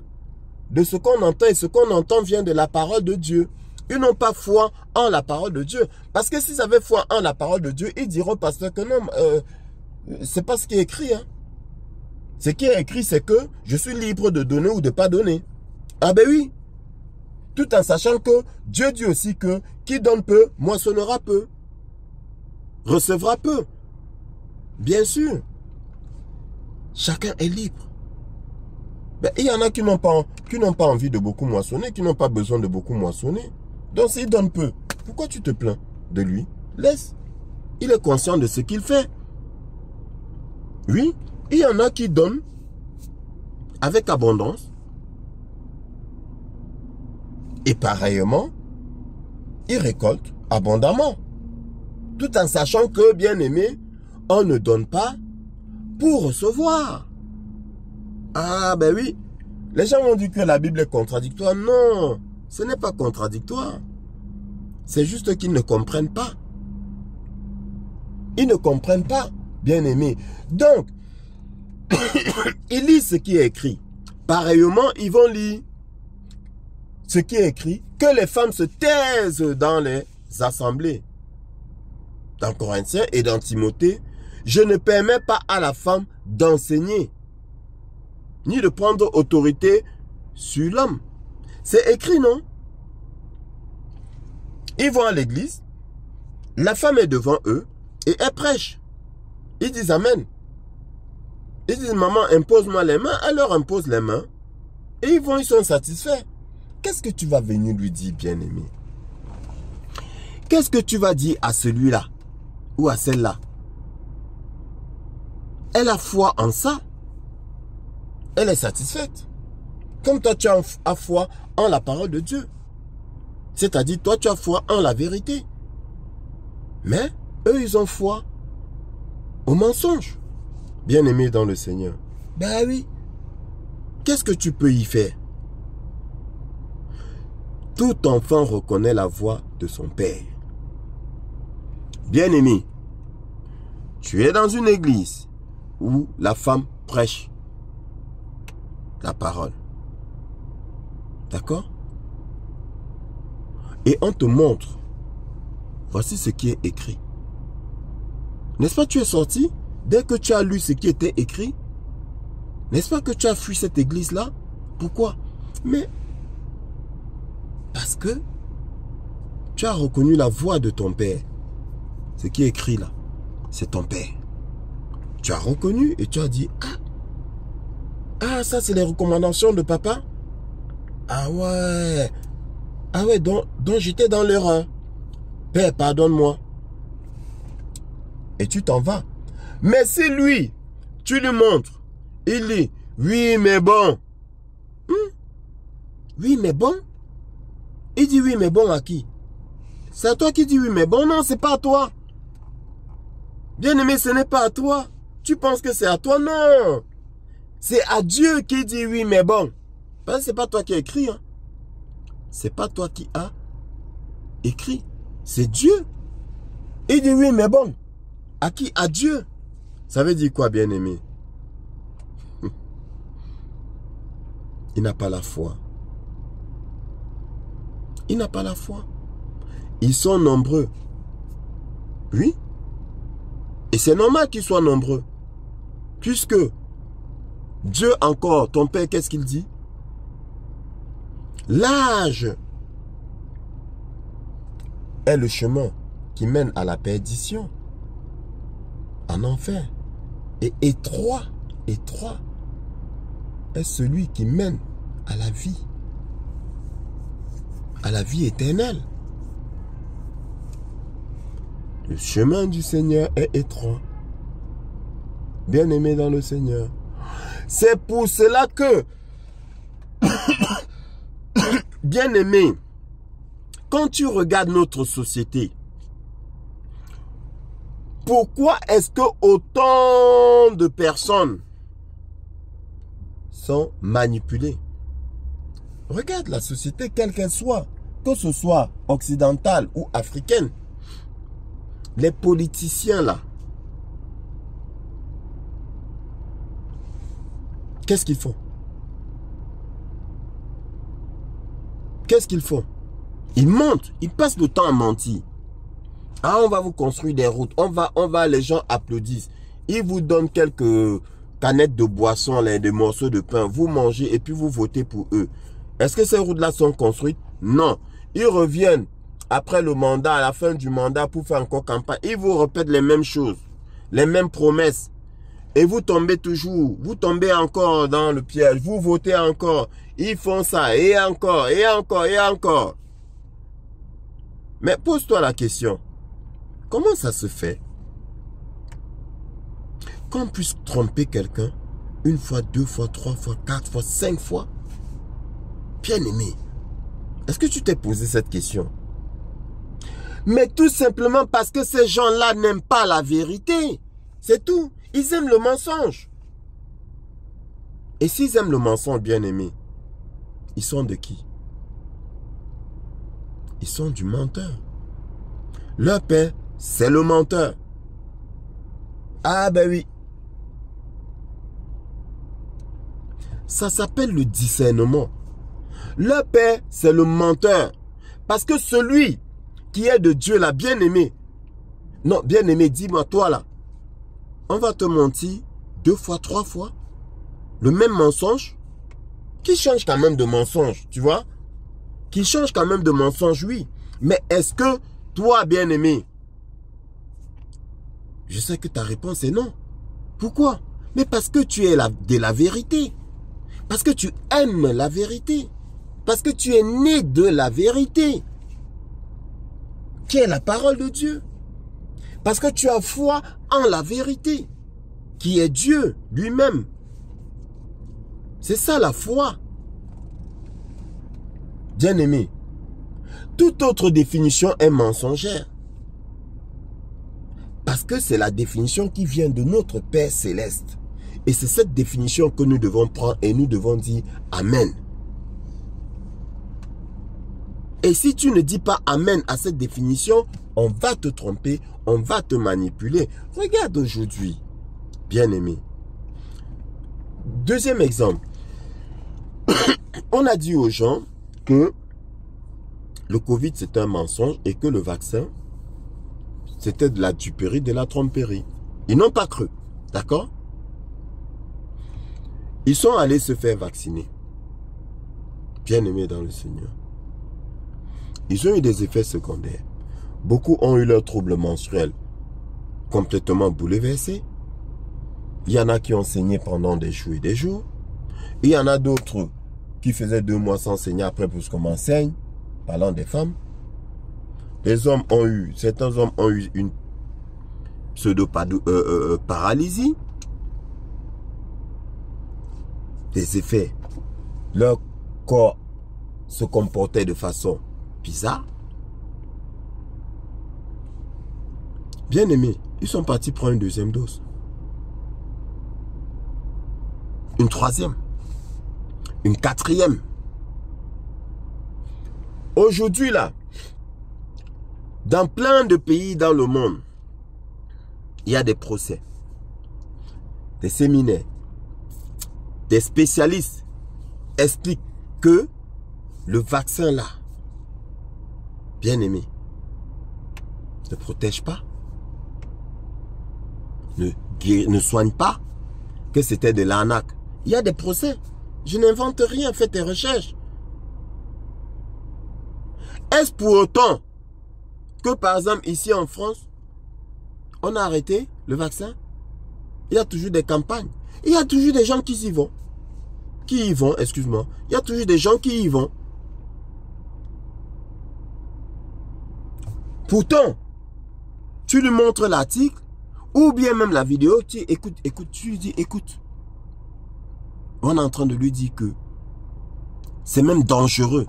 de ce qu'on entend et ce qu'on entend vient de la parole de Dieu. Ils n'ont pas foi en la parole de Dieu. Parce que s'ils avaient foi en la parole de Dieu, ils diront, pasteur, que non, c'est pas ce qui est écrit. Hein. Ce qui est écrit, c'est que je suis libre de donner ou de ne pas donner. Ah ben oui. Tout en sachant que Dieu dit aussi que qui donne peu, moissonnera peu. Recevra peu. Bien sûr. Chacun est libre. Ben, il y en a qui n'ont pas envie de beaucoup moissonner, qui n'ont pas besoin de beaucoup moissonner. Donc s'il donne peu, pourquoi tu te plains de lui? Laisse. Il est conscient de ce qu'il fait. Oui, il y en a qui donnent avec abondance. Et pareillement, il récolte abondamment. Tout en sachant que, bien aimé, on ne donne pas pour recevoir. Ah ben oui, les gens ont dit que la Bible est contradictoire. Non, ce n'est pas contradictoire. C'est juste qu'ils ne comprennent pas. Ils ne comprennent pas, bien-aimés. Donc, ils lisent ce qui est écrit. Pareillement, ils vont lire ce qui est écrit, que les femmes se taisent dans les assemblées. Dans Corinthiens et dans Timothée, je ne permets pas à la femme d'enseigner, ni de prendre autorité sur l'homme. C'est écrit, non? Ils vont à l'église, la femme est devant eux et elle prêche. Ils disent Amen. Ils disent maman, impose-moi les mains, elle leur impose les mains et ils sont satisfaits. Qu'est-ce que tu vas venir lui dire, bien-aimé? Qu'est-ce que tu vas dire à celui-là ou à celle-là? Elle a foi en ça. Elle est satisfaite. Comme toi, tu as foi en la parole de Dieu. C'est-à-dire, toi, tu as foi en la vérité. Mais, eux, ils ont foi au mensonge. Bien-aimé dans le Seigneur. Ben oui. Qu'est-ce que tu peux y faire? Tout enfant reconnaît la voix de son père. Bien-aimé, tu es dans une église où la femme prêche la parole. D'accord? Et on te montre, voici ce qui est écrit. N'est-ce pas, tu es sorti? Dès que tu as lu ce qui était écrit, n'est-ce pas que tu as fui cette église-là? Pourquoi? Mais parce que tu as reconnu la voix de ton père. Ce qui est écrit là, c'est ton père. Tu as reconnu et tu as dit, ah, ça c'est les recommandations de papa? Ah ouais, donc j'étais dans l'erreur. Père, pardonne-moi. Et tu t'en vas. Mais si lui, tu lui montres, il dit, oui mais bon. Oui mais bon? Il dit oui mais bon à qui? C'est à toi qui dis oui mais bon? Non, c'est pas à toi. Bien-aimé, ce n'est pas à toi. Tu penses que c'est à toi? Non. C'est à Dieu qui dit oui mais bon. Parce que c'est pas toi qui as écrit. Hein. C'est pas toi qui as écrit. C'est Dieu. Il dit oui mais bon. À qui? À Dieu. Ça veut dire quoi, bien-aimé? Il n'a pas la foi. Il n'a pas la foi. Ils sont nombreux. Oui. Et c'est normal qu'ils soient nombreux. Puisque Dieu encore, ton Père, qu'est-ce qu'il dit? L'âge est le chemin qui mène à la perdition, en enfer. Et étroit est celui qui mène à la vie éternelle. Le chemin du Seigneur est étroit. Bien-aimé dans le Seigneur. C'est pour cela que, bien-aimé, quand tu regardes notre société, pourquoi est-ce que autant de personnes sont manipulées? Regarde la société, quelle qu'elle soit, que ce soit occidentale ou africaine. Les politiciens là, qu'est-ce qu'ils font? Qu'est-ce qu'ils font? Ils mentent, ils passent le temps à mentir. Ah, on va vous construire des routes, on va, les gens applaudissent. Ils vous donnent quelques canettes de boissons, des morceaux de pain, vous mangez et puis vous votez pour eux. Est-ce que ces routes-là sont construites? Non. Ils reviennent après le mandat, à la fin du mandat, pour faire encore campagne. Ils vous répètent les mêmes choses, les mêmes promesses. Et vous tombez toujours, vous tombez encore dans le piège, vous votez encore. Ils font ça, et encore, et encore, et encore. Mais pose-toi la question, comment ça se fait qu'on puisse tromper quelqu'un une fois, 2 fois, 3 fois, 4 fois, 5 fois? Bien-aimé, est-ce que tu t'es posé cette question? Mais tout simplement parce que ces gens-là n'aiment pas la vérité. C'est tout. Ils aiment le mensonge. Et s'ils aiment le mensonge, bien-aimé, ils sont de qui? Ils sont du menteur. Leur père, c'est le menteur. Ah ben oui. Ça s'appelle le discernement. Le père, c'est le menteur. Parce que celui qui est de Dieu, là, bien-aimé. Non, bien-aimé, dis-moi, toi là. On va te mentir 2 fois, 3 fois. Le même mensonge. Qui change quand même de mensonge, tu vois? Qui change quand même de mensonge, oui. Mais est-ce que toi, bien-aimé, je sais que ta réponse est non. Pourquoi? Mais parce que tu es de la vérité. Parce que tu aimes la vérité. Parce que tu es né de la vérité. Qui est la parole de Dieu. Parce que tu as foi en la vérité. Qui est Dieu lui-même. C'est ça la foi. Bien-aimé, toute autre définition est mensongère. Parce que c'est la définition qui vient de notre Père Céleste. Et c'est cette définition que nous devons prendre et nous devons dire Amen. Et si tu ne dis pas Amen à cette définition, on va te tromper, on va te manipuler. Regarde aujourd'hui, bien-aimé. Deuxième exemple. On a dit aux gens que le Covid c'est un mensonge et que le vaccin c'était de la duperie, de la tromperie. Ils n'ont pas cru, d'accord? Ils sont allés se faire vacciner. Bien-aimés dans le Seigneur. Ils ont eu des effets secondaires. Beaucoup ont eu leurs troubles menstruels complètement bouleversés. Il y en a qui ont saigné pendant des jours et des jours. Il y en a d'autres qui faisaient 2 mois sans saigner après pour ce qu'on saigne, parlant des femmes. Les hommes ont eu, certains hommes ont eu une pseudo-paralysie. Des effets. Leur corps se comportait de façon bizarre. Bien aimés, ils sont partis prendre une 2e dose. Une 3e. Une 4e. Aujourd'hui là, dans plein de pays dans le monde, il y a des procès, des séminaires, des spécialistes expliquent que le vaccin là, bien aimé, ne protège pas, ne soigne pas, que c'était de l'arnaque. Il y a des procès. Je n'invente rien, fais tes recherches. Est-ce pour autant que par exemple ici en France, on a arrêté le vaccin? Il y a toujours des campagnes. Il y a toujours des gens qui y vont. Qui y vont, excuse-moi. Il y a toujours des gens qui y vont. Pourtant, tu lui montres l'article ou bien même la vidéo, tu écoutes, tu lui dis, écoute. On est en train de lui dire que c'est même dangereux.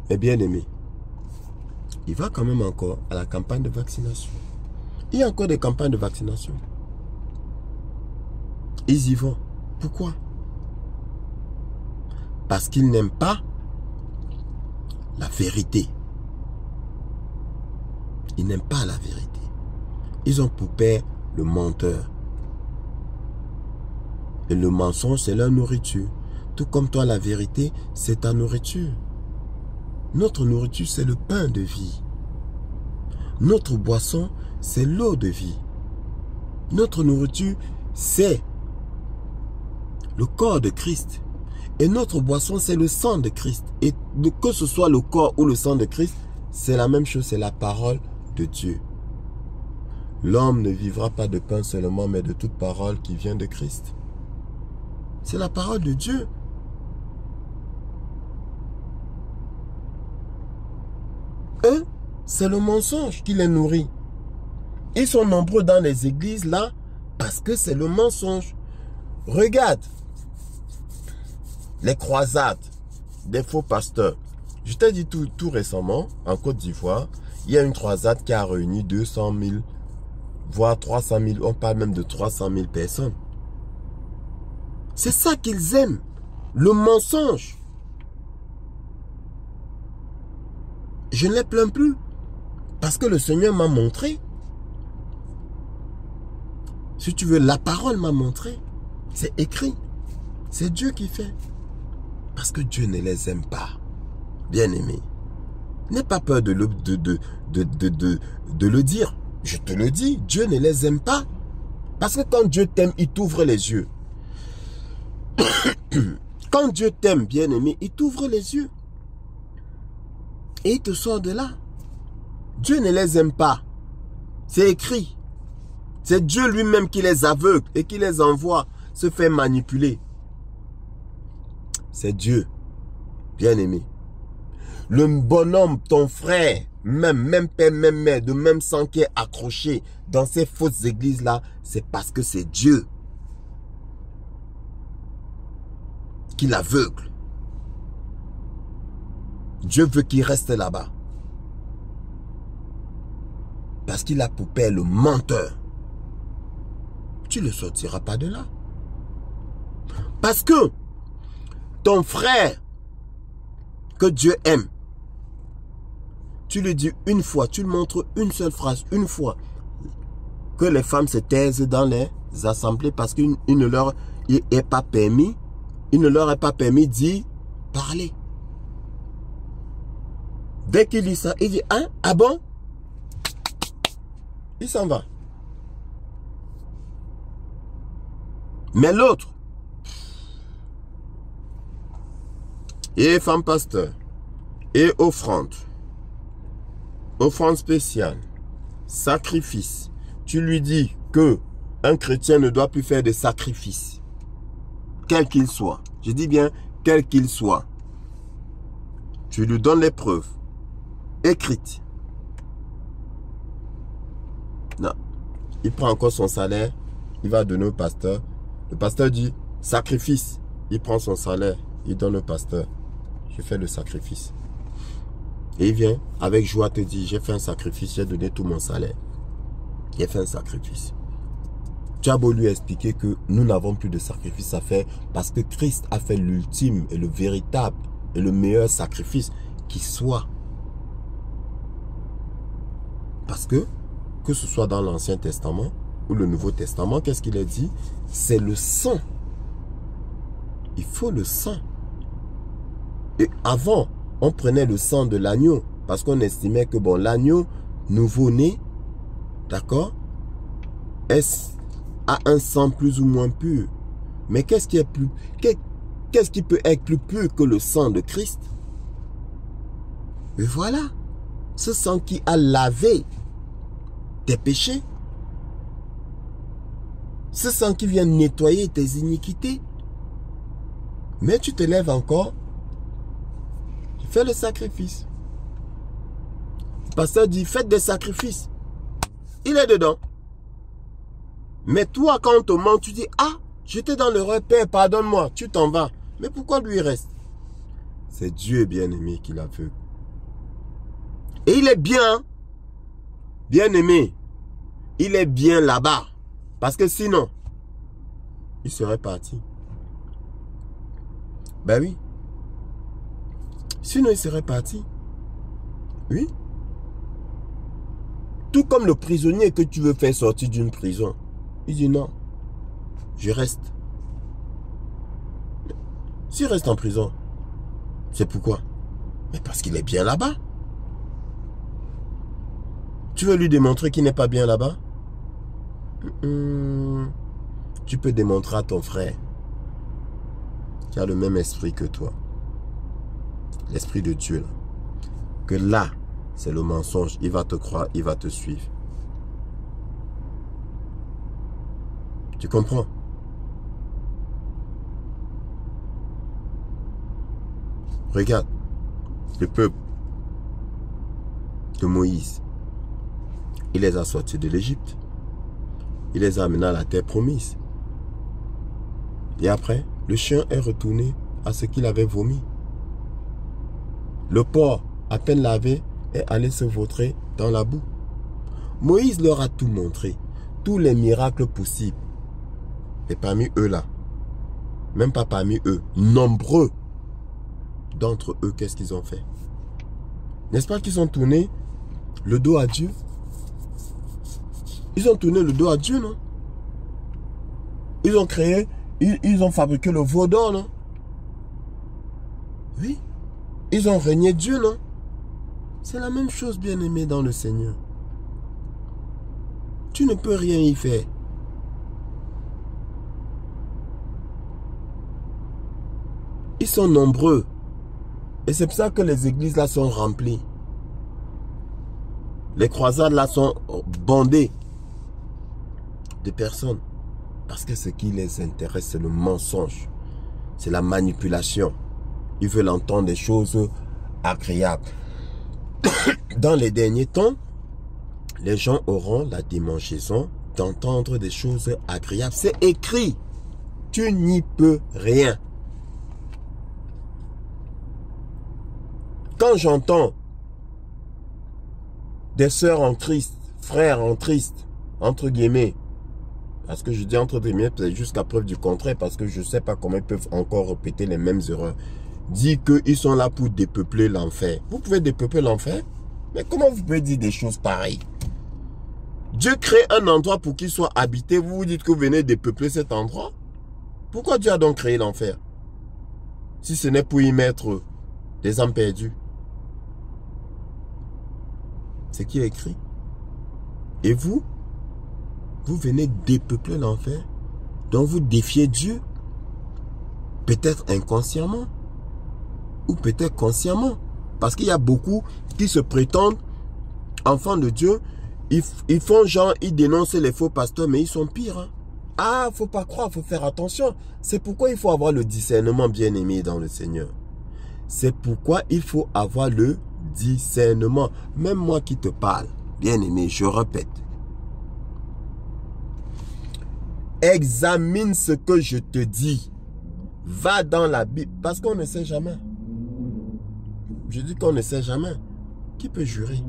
Mais bien aimé, il va quand même encore à la campagne de vaccination. Il y a encore des campagnes de vaccination. Ils y vont. Pourquoi? Parce qu'ils n'aiment pas la vérité. Ils n'aiment pas la vérité. Ils ont pour père le menteur. Et le mensonge, c'est leur nourriture. Tout comme toi, la vérité, c'est ta nourriture. Notre nourriture, c'est le pain de vie. Notre boisson, c'est l'eau de vie. Notre nourriture, c'est le corps de Christ. Et notre boisson, c'est le sang de Christ. Et que ce soit le corps ou le sang de Christ, c'est la même chose, c'est la parole de Dieu. L'homme ne vivra pas de pain seulement, mais de toute parole qui vient de Christ. C'est la parole de Dieu. Eux, c'est le mensonge qui les nourrit. Ils sont nombreux dans les églises là parce que c'est le mensonge. Regarde les croisades des faux pasteurs. Je t'ai dit tout récemment, en Côte d'Ivoire, il y a une croisade qui a réuni 200 000, voire 300 000, on parle même de 300 000 personnes. C'est ça qu'ils aiment, le mensonge. Je ne les plains plus, parce que le Seigneur m'a montré Si tu veux, la parole m'a montré. C'est écrit. C'est Dieu qui fait. Parce que Dieu ne les aime pas. Bien-aimé. N'aie pas peur de le dire. Je te le dis, Dieu ne les aime pas. Parce que quand Dieu t'aime, il t'ouvre les yeux. Quand Dieu t'aime, bien-aimé, il t'ouvre les yeux. Et il te sort de là. Dieu ne les aime pas. C'est écrit. C'est Dieu lui-même qui les aveugle et qui les envoie se faire manipuler. C'est Dieu, bien-aimé. Le bonhomme, ton frère, même père, même mère, de même sang qui est accroché dans ces fausses églises-là, c'est parce que c'est Dieu qui l'aveugle. Dieu veut qu'il reste là-bas. Parce qu'il a pour père le menteur. Tu ne le sortiras pas de là. Parce que ton frère que Dieu aime, tu lui dis une fois, tu lui montres une seule phrase, une fois, que les femmes se taisent dans les assemblées parce qu'il ne leur est pas permis, d'y parler. Dès qu'il dit ça, il dit, hein, ah bon? Il s'en va. Mais l'autre, et femme pasteur, et offrande spéciale, sacrifice, tu lui dis que un chrétien ne doit plus faire de sacrifice, quel qu'il soit. Je dis bien, quel qu'il soit. Tu lui donnes les preuves écrites. Non. Il prend encore son salaire, il va donner au pasteur. Le pasteur dit, sacrifice. Il prend son salaire, il donne au pasteur. Je fais le sacrifice. Et il vient avec joie te dire, j'ai fait un sacrifice, j'ai donné tout mon salaire. J'ai fait un sacrifice. Tu as beau lui expliquer que nous n'avons plus de sacrifice à faire parce que Christ a fait l'ultime et le véritable et le meilleur sacrifice qui soit. Parce que ce soit dans l'Ancien Testament ou le Nouveau Testament, qu'est-ce qu'il a dit? C'est le sang. Il faut le sang. Et avant, on prenait le sang de l'agneau parce qu'on estimait que bon, l'agneau nouveau-né, d'accord, a un sang plus ou moins pur. Mais qu'est-ce qui peut être plus pur que le sang de Christ? Et voilà, ce sang qui a lavé tes péchés. Ce sang qui vient nettoyer tes iniquités. Mais tu te lèves encore. Tu fais le sacrifice. Le pasteur dit, faites des sacrifices. Il est dedans. Mais toi, quand on te ment, tu dis, ah, j'étais dans l'erreur, Père, pardonne-moi. Tu t'en vas. Mais pourquoi lui reste? C'est Dieu bien-aimé qui l'a fait. Et il est bien, bien-aimé. Il est bien là-bas. Parce que sinon, il serait parti. Ben oui. Sinon, il serait parti. Oui. Tout comme le prisonnier que tu veux faire sortir d'une prison. Il dit non. Je reste. S'il reste en prison, c'est pourquoi? Mais parce qu'il est bien là-bas. Tu veux lui démontrer qu'il n'est pas bien là-bas? Tu peux démontrer à ton frère qui a le même esprit que toi, l'esprit de Dieu, là, que là, c'est le mensonge. Il va te croire, il va te suivre. Tu comprends? Regarde, le peuple de Moïse, il les a sortis de l'Égypte. Il les a amenés à la terre promise. Et après, le chien est retourné à ce qu'il avait vomi. Le porc, à peine lavé, est allé se vautrer dans la boue. Moïse leur a tout montré, tous les miracles possibles. Et parmi eux là, même pas parmi eux, nombreux d'entre eux, qu'est-ce qu'ils ont fait? N'est-ce pas qu'ils ont tourné le dos à Dieu? Ils ont tourné le dos à Dieu, non? Ils ont créé, ils ont fabriqué le veau d'or, non? Oui. Ils ont régné Dieu, non? C'est la même chose, bien-aimé dans le Seigneur. Tu ne peux rien y faire. Ils sont nombreux. Et c'est pour ça que les églises là sont remplies. Les croisades là sont bondées de personnes. Parce que ce qui les intéresse, c'est le mensonge. C'est la manipulation. Ils veulent entendre des choses agréables. Dans les derniers temps, les gens auront la démangeaison d'entendre des choses agréables. C'est écrit. Tu n'y peux rien. Quand j'entends des sœurs en Christ, frères en Christ, entre guillemets, parce que je dis entre guillemets, c'est jusqu'à preuve du contraire, parce que je ne sais pas comment ils peuvent encore répéter les mêmes erreurs, dire qu'ils sont là pour dépeupler l'enfer. Vous pouvez dépeupler l'enfer? Mais comment vous pouvez dire des choses pareilles? Dieu crée un endroit pour qu'il soit habité, vous vous dites que vous venez dépeupler cet endroit? Pourquoi Dieu a donc créé l'enfer? Si ce n'est pour y mettre des âmes perdues. C'est qui est écrit. Et vous, vous venez dépeupler l'enfer. Donc vous défiez Dieu. Peut-être inconsciemment. Ou peut-être consciemment. Parce qu'il y a beaucoup qui se prétendent enfants de Dieu. Ils font genre, ils dénoncent les faux pasteurs, mais ils sont pires. Hein. Ah, faut pas croire, faut faire attention. C'est pourquoi il faut avoir le discernement, bien-aimé dans le Seigneur. C'est pourquoi il faut avoir le discernement. Même moi qui te parle, bien-aimé, je répète. Examine ce que je te dis. Va dans la Bible, parce qu'on ne sait jamais. Je dis qu'on ne sait jamais. Qui peut jurer?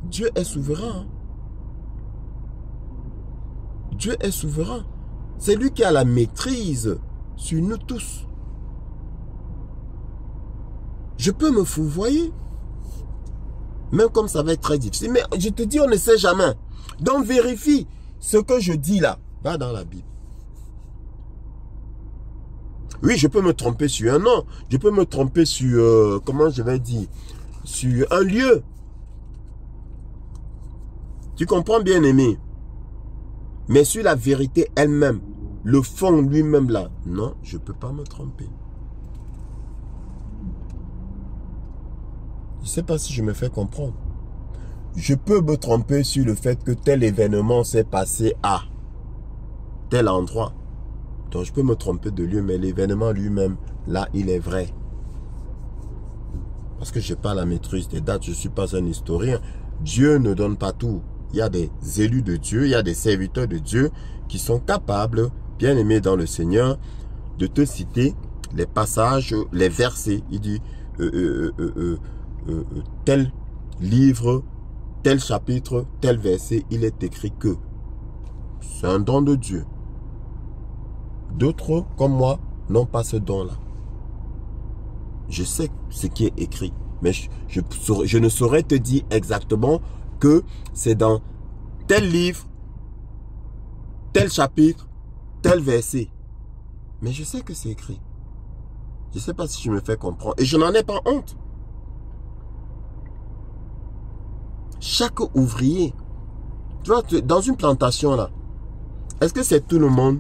Dieu est souverain. Hein? Dieu est souverain. C'est lui qui a la maîtrise sur nous tous. Je peux me fourvoyer. Même comme ça va être très difficile. Mais je te dis, on ne sait jamais. Donc vérifie ce que je dis là. Va dans la Bible. Oui, je peux me tromper sur un nom. Je peux me tromper sur, comment je vais dire, sur un lieu. Tu comprends, bien aimé? Mais sur la vérité elle-même, le fond lui-même là, non, je ne peux pas me tromper. Je ne sais pas si je me fais comprendre. Je peux me tromper sur le fait que tel événement s'est passé à tel endroit. Donc je peux me tromper de lieu, mais l'événement lui-même, là, il est vrai. Parce que je n'ai pas la maîtrise des dates, je ne suis pas un historien. Dieu ne donne pas tout. Il y a des élus de Dieu, il y a des serviteurs de Dieu qui sont capables, bien aimés dans le Seigneur, de te citer les passages, les versets. Il dit tel livre, tel chapitre, tel verset, il est écrit que. C'est un don de Dieu. D'autres, comme moi, n'ont pas ce don-là. Je sais ce qui est écrit, mais je ne saurais te dire exactement que c'est dans tel livre, tel chapitre, tel verset. Mais je sais que c'est écrit. Je ne sais pas si je me fais comprendre. Et je n'en ai pas honte. Chaque ouvrier, tu vois, dans une plantation là, est-ce que c'est tout le monde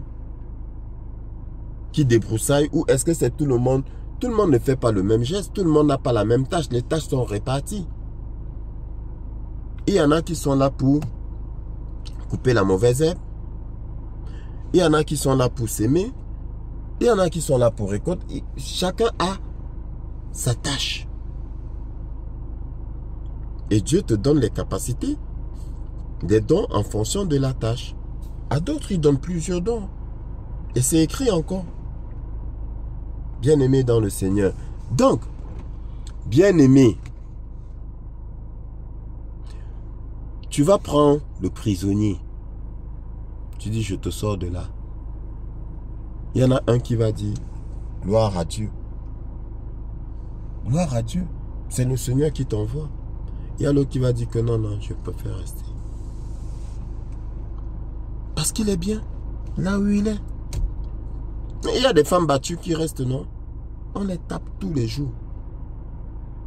qui débroussaille ou est-ce que c'est tout le monde? Tout le monde ne fait pas le même geste, tout le monde n'a pas la même tâche, les tâches sont réparties. Il y en a qui sont là pour couper la mauvaise herbe, il y en a qui sont là pour s'aimer, il y en a qui sont là pour récolter. Chacun a sa tâche. Et Dieu te donne les capacités, des dons en fonction de la tâche. À d'autres, il donne plusieurs dons. Et c'est écrit encore. Bien-aimé dans le Seigneur. Donc, bien-aimé, tu vas prendre le prisonnier. Tu dis, je te sors de là. Il y en a un qui va dire, gloire à Dieu. Gloire à Dieu. C'est le Seigneur qui t'envoie. Il y a l'autre qui va dire que non, non, je préfère rester. Parce qu'il est bien. là où il est. Il y a des femmes battues qui restent, non? On les tape tous les jours.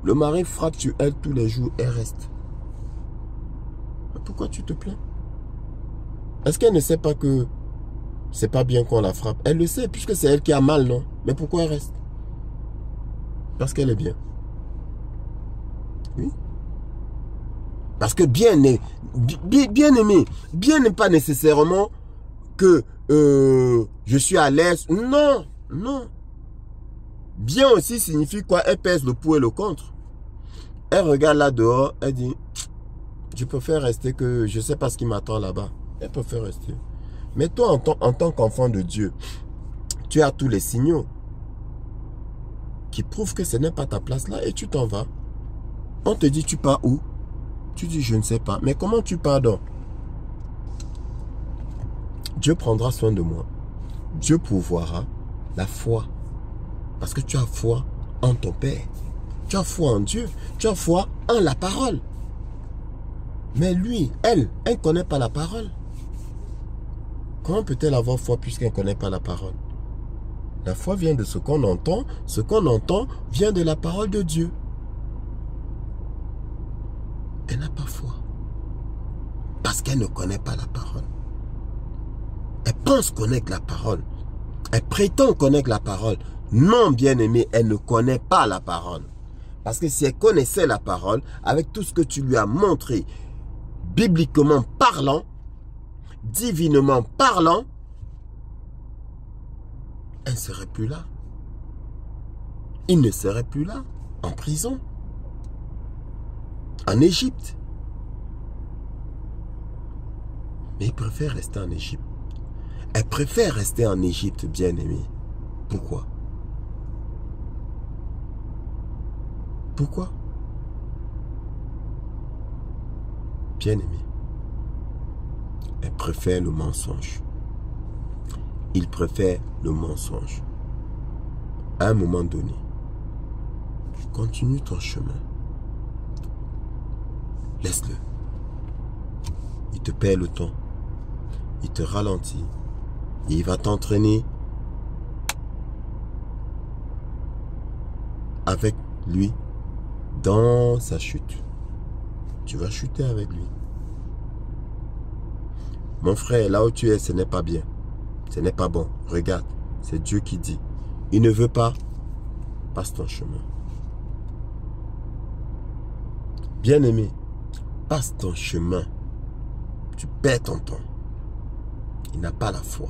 Le mari frappe sur elle tous les jours, elle reste. Pourquoi tu te plains? Est-ce qu'elle ne sait pas que c'est pas bien qu'on la frappe? Elle le sait, puisque c'est elle qui a mal, non? Mais pourquoi elle reste? Parce qu'elle est bien. Oui. Parce que bien aimé, bien n'est pas nécessairement que je suis à l'aise. Non, non. Bien aussi signifie quoi? Elle pèse le pour et le contre. Elle regarde là dehors, elle dit, je préfère rester que je ne sais pas ce qui m'attend là-bas. Elle préfère rester. Mais toi, en tant qu'enfant de Dieu, tu as tous les signaux qui prouvent que ce n'est pas ta place là et tu t'en vas. On te dit, tu pars où? Tu dis, je ne sais pas. Mais comment tu pars donc? Dieu prendra soin de moi. Dieu pourvoira la foi. Parce que tu as foi en ton Père. Tu as foi en Dieu. Tu as foi en la parole. Mais lui, elle ne connaît pas la parole. Comment peut-elle avoir foi puisqu'elle ne connaît pas la parole? La foi vient de ce qu'on entend. Ce qu'on entend vient de la parole de Dieu. Elle n'a pas foi. Parce qu'elle ne connaît pas la parole. Elle pense connaître la parole. Elle prétend connaître la parole. Non, bien-aimé, elle ne connaît pas la parole. Parce que si elle connaissait la parole, avec tout ce que tu lui as montré, bibliquement parlant, divinement parlant, elle ne serait plus là. Il ne serait plus là, en prison, en Égypte. Mais il préfère rester en Égypte. Elle préfère rester en Égypte, bien-aimé. Pourquoi? Pourquoi? Bien-aimé, elle préfère le mensonge. Il préfère le mensonge. À un moment donné, continue ton chemin. Laisse-le. Il te perd le temps. Il te ralentit. Et il va t'entraîner avec lui dans sa chute. Tu vas chuter avec lui. Mon frère, là où tu es, ce n'est pas bien. Ce n'est pas bon. Regarde, c'est Dieu qui dit. Il ne veut pas. Passe ton chemin. Bien-aimé, passe ton chemin. Tu perds ton temps. Il n'a pas la foi.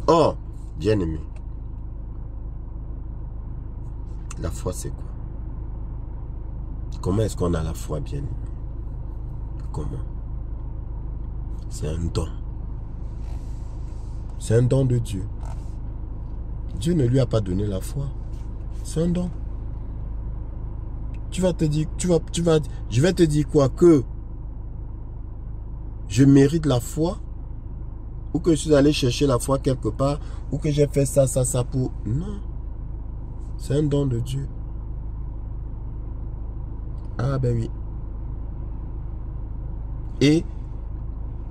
Oh, bien-aimé, la foi c'est quoi? Comment est-ce qu'on a la foi, bien-aimé? Comment? C'est un don. C'est un don de Dieu. Dieu ne lui a pas donné la foi. C'est un don. Tu vas te dire, je vais te dire quoi? Que je mérite la foi? Ou que je suis allé chercher la foi quelque part? Ou que j'ai fait ça pour... Non. C'est un don de Dieu. Ah ben oui. Et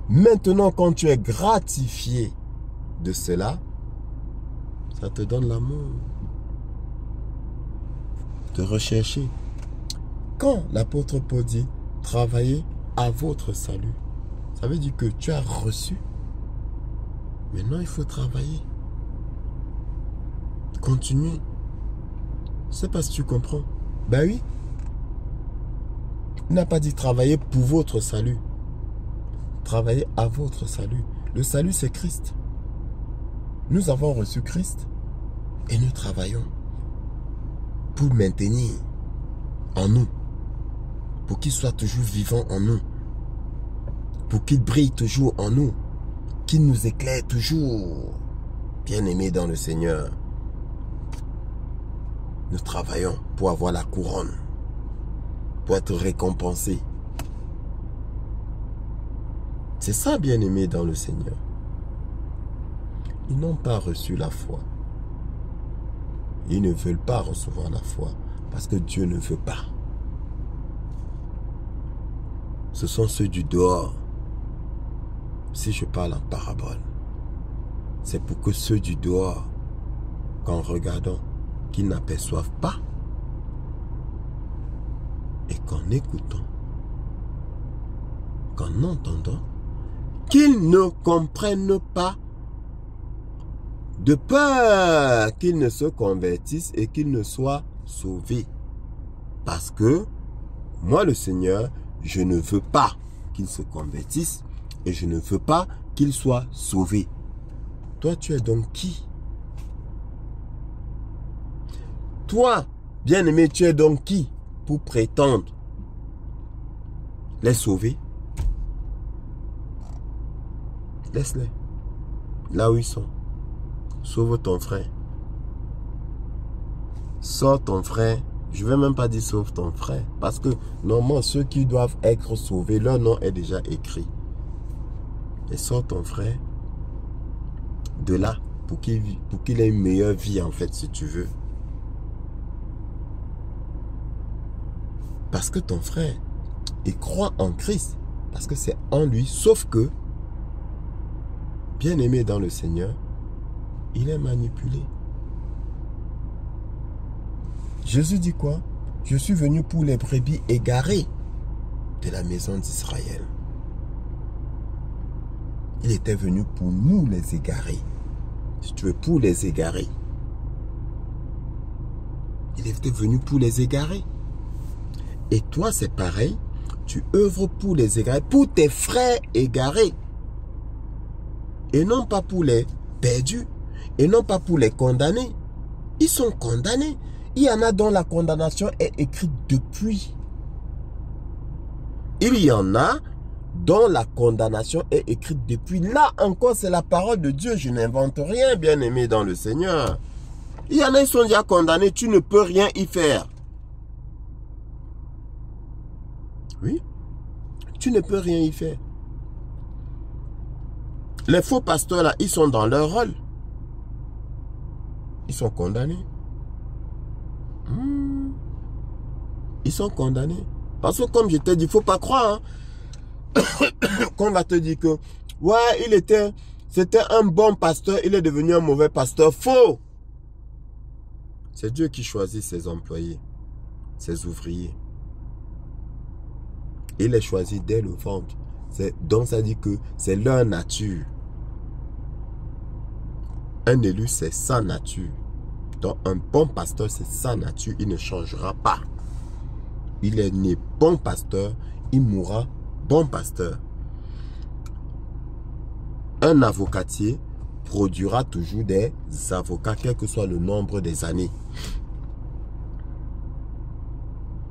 maintenant, quand tu es gratifié de cela, ça te donne l'amour de rechercher. Quand l'apôtre Paul dit « Travaillez à votre salut », ça veut dire que tu as reçu. Maintenant, il faut travailler. Continuer. Je ne sais pas si tu comprends. Ben oui. Il n'a pas dit travailler pour votre salut. Travailler à votre salut. Le salut, c'est Christ. Nous avons reçu Christ et nous travaillons pour maintenir en nous, pour qu'il soit toujours vivant en nous, pour qu'il brille toujours en nous, qu'il nous éclaire toujours. Bien-aimés dans le Seigneur, nous travaillons pour avoir la couronne, pour être récompensés. C'est ça, bien-aimés dans le Seigneur. Ils n'ont pas reçu la foi. Ils ne veulent pas recevoir la foi parce que Dieu ne veut pas. Ce sont ceux du dehors si je parle en parabole, c'est pour que ceux du dehors, qu'en regardant, qu'ils n'aperçoivent pas, et qu'en écoutant, qu'en entendant, qu'ils ne comprennent pas, de peur qu'ils ne se convertissent et qu'ils ne soient sauvés. Parce que moi, le Seigneur, je ne veux pas qu'ils se convertissent et je ne veux pas qu'ils soient sauvés. Toi, tu es donc qui? Toi, bien-aimé, tu es donc qui pour prétendre les sauver? Laisse-les là où ils sont. Sauve ton frère. Sors ton frère. Je ne vais même pas dire sauve ton frère. Parce que normalement, ceux qui doivent être sauvés, leur nom est déjà écrit. Et sors ton frère de là pour qu'il ait une meilleure vie, en fait, si tu veux. Parce que ton frère, il croit en Christ. Parce que c'est en lui. Sauf que, bien aimé dans le Seigneur, il est manipulé. Jésus dit quoi? Je suis venu pour les brebis égarées de la maison d'Israël. Il était venu pour nous les égarer. Si tu veux, pour les égarer. Il était venu pour les égarer. Et toi, c'est pareil. Tu œuvres pour les égarer, pour tes frères égarés. Et non pas pour les perdus. Et non pas pour les condamnés. Ils sont condamnés. Il y en a dont la condamnation est écrite depuis. Il y en a dont la condamnation est écrite depuis. Là encore, c'est la parole de Dieu. Je n'invente rien, bien-aimé dans le Seigneur. Il y en a, ils sont déjà condamnés. Tu ne peux rien y faire. Oui. Tu ne peux rien y faire. Les faux pasteurs, là, ils sont dans leur rôle. Ils sont condamnés. Ils sont condamnés. Parce que comme je t'ai dit, il ne faut pas croire. Hein, qu'on va te dire que, ouais, c'était un bon pasteur, il est devenu un mauvais pasteur. Faux. C'est Dieu qui choisit ses employés, ses ouvriers. Il les choisit dès le ventre. Donc ça dit que c'est leur nature. Un élu, c'est sa nature. Donc un bon pasteur, c'est sa nature. Il ne changera pas. Il est né bon pasteur. Il mourra bon pasteur. Un avocatier produira toujours des avocats, quel que soit le nombre des années.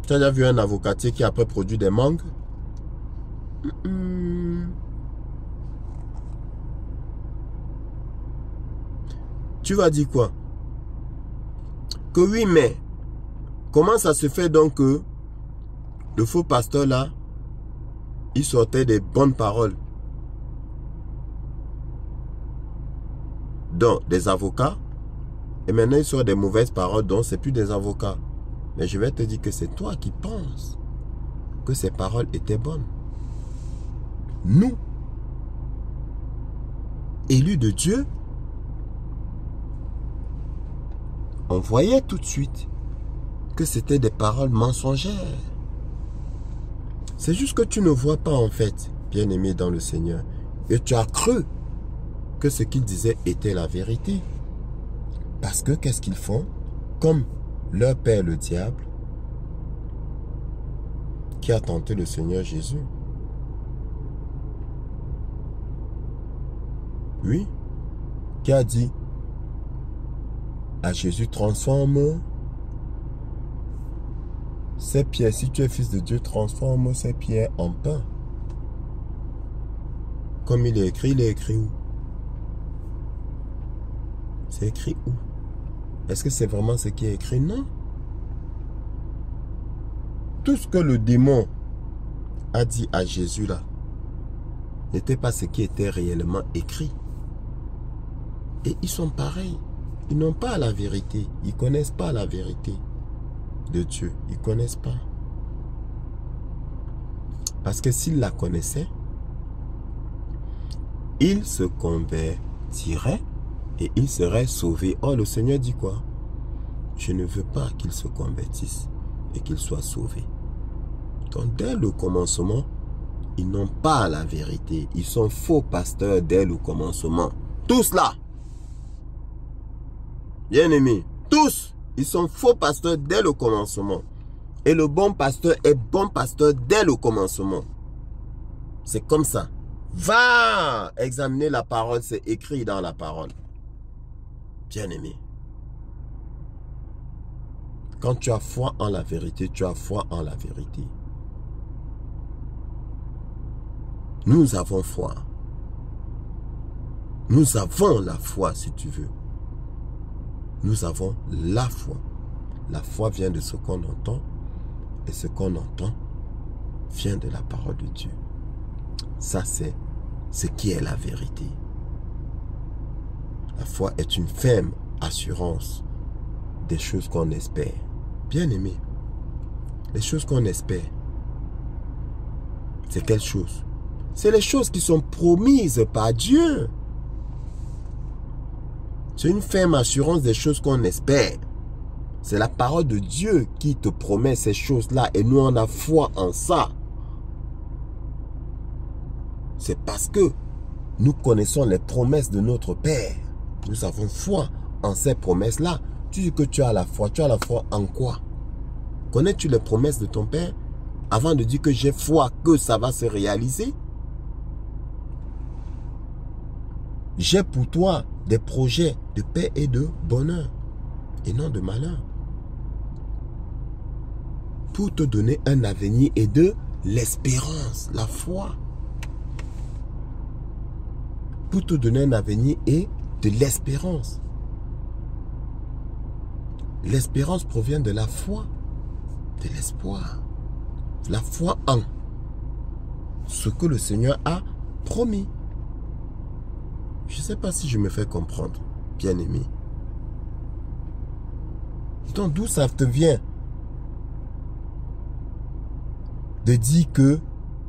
Tu as déjà vu un avocatier qui après produit des mangues? Tu vas dire quoi? Que oui, mais comment ça se fait donc que le faux pasteur là, il sortait des bonnes paroles? Donc, des avocats. Et maintenant, il sort des mauvaises paroles, donc c'est plus des avocats. Mais je vais te dire que c'est toi qui penses que ces paroles étaient bonnes. Nous, élus de Dieu, on voyait tout de suite que c'était des paroles mensongères. C'est juste que tu ne vois pas en fait, bien-aimé dans le Seigneur. Et tu as cru que ce qu'ils disaient était la vérité. Parce que qu'est-ce qu'ils font? Comme leur père le diable, qui a tenté le Seigneur Jésus. Oui, qui a dit à Jésus, transforme ces pierres. Si tu es fils de Dieu, transforme ces pierres en pain. Comme il est écrit où? C'est écrit où? Est-ce que c'est vraiment ce qui est écrit? Non. Tout ce que le démon a dit à Jésus là, n'était pas ce qui était réellement écrit. Et ils sont pareils. Ils n'ont pas la vérité. Ils ne connaissent pas la vérité de Dieu. Ils ne connaissent pas. Parce que s'ils la connaissaient, il se convertirait et il serait sauvé. Oh, le Seigneur dit quoi? Je ne veux pas qu'il se convertisse et qu'il soit sauvé. Donc, dès le commencement, ils n'ont pas la vérité. Ils sont faux pasteurs dès le commencement. Tous là. Bien-aimés, tous, ils sont faux pasteurs dès le commencement. Et le bon pasteur est bon pasteur dès le commencement. C'est comme ça. Va examiner la parole, c'est écrit dans la parole. Bien-aimé. Quand tu as foi en la vérité, tu as foi en la vérité. Nous avons foi. Nous avons la foi, si tu veux. Nous avons la foi. La foi vient de ce qu'on entend. Et ce qu'on entend vient de la parole de Dieu. Ça, c'est ce qui est la vérité. La foi est une ferme assurance des choses qu'on espère. Bien aimé, les choses qu'on espère, c'est quelle chose? C'est les choses qui sont promises par Dieu. C'est une ferme assurance des choses qu'on espère. C'est la parole de Dieu qui te promet ces choses-là et nous on a foi en ça. C'est parce que nous connaissons les promesses de notre Père. Nous avons foi en ces promesses-là. Tu dis que tu as la foi. Tu as la foi en quoi? Connais-tu les promesses de ton Père avant de dire que j'ai foi que ça va se réaliser? J'ai pour toi des projets de paix et de bonheur et non de malheur. Pour te donner un avenir et de l'espérance, la foi. Pour te donner un avenir et de l'espérance. L'espérance provient de la foi, de l'espoir. La foi en ce que le Seigneur a promis. Je ne sais pas si je me fais comprendre, bien-aimé. Donc d'où ça te vient de dire que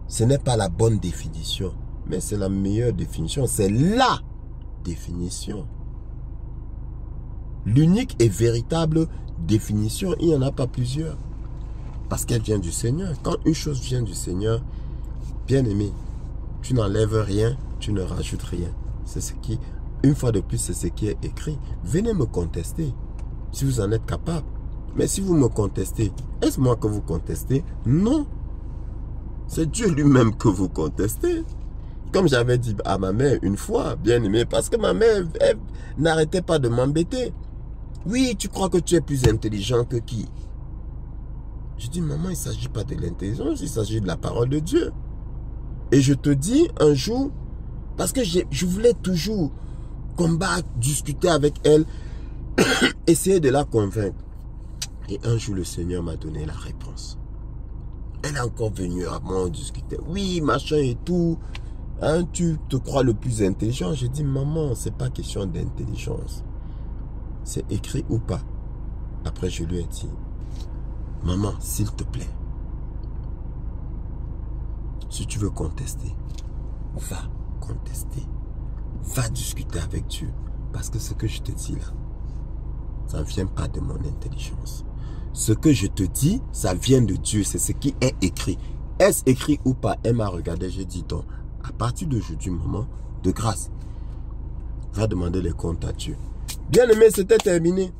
ce n'est pas la bonne définition, mais c'est la meilleure définition, c'est la définition. L'unique et véritable définition, il n'y en a pas plusieurs. Parce qu'elle vient du Seigneur. Quand une chose vient du Seigneur, bien aimé, tu n'enlèves rien, tu ne rajoutes rien. C'est ce qui, une fois de plus, c'est ce qui est écrit. Venez me contester, si vous en êtes capable. Mais si vous me contestez, est-ce moi que vous contestez? Non. C'est Dieu lui-même que vous contestez. Comme j'avais dit à ma mère une fois, bien aimé, parce que ma mère, elle n'arrêtait pas de m'embêter. Oui, tu crois que tu es plus intelligent que qui? Je dis, maman, il ne s'agit pas de l'intelligence, il s'agit de la parole de Dieu. Et je te dis, un jour, parce que je voulais toujours combattre, discuter avec elle, essayer de la convaincre. Et un jour, le Seigneur m'a donné la réponse. Elle est encore venue à moi, on discutait. Oui, machin et tout. Hein, tu te crois le plus intelligent? J'ai dit, maman, c'est pas question d'intelligence. C'est écrit ou pas? Après, je lui ai dit, maman, s'il te plaît, si tu veux contester, va contester. Va discuter avec Dieu. Parce que ce que je te dis là, ça ne vient pas de mon intelligence. Ce que je te dis, ça vient de Dieu. C'est ce qui est écrit. Est-ce écrit ou pas? Elle m'a regardé, j'ai dit donc, à partir d'aujourd'hui, maman, de grâce, va demander les comptes à Dieu. Bien aimé, c'était terminé.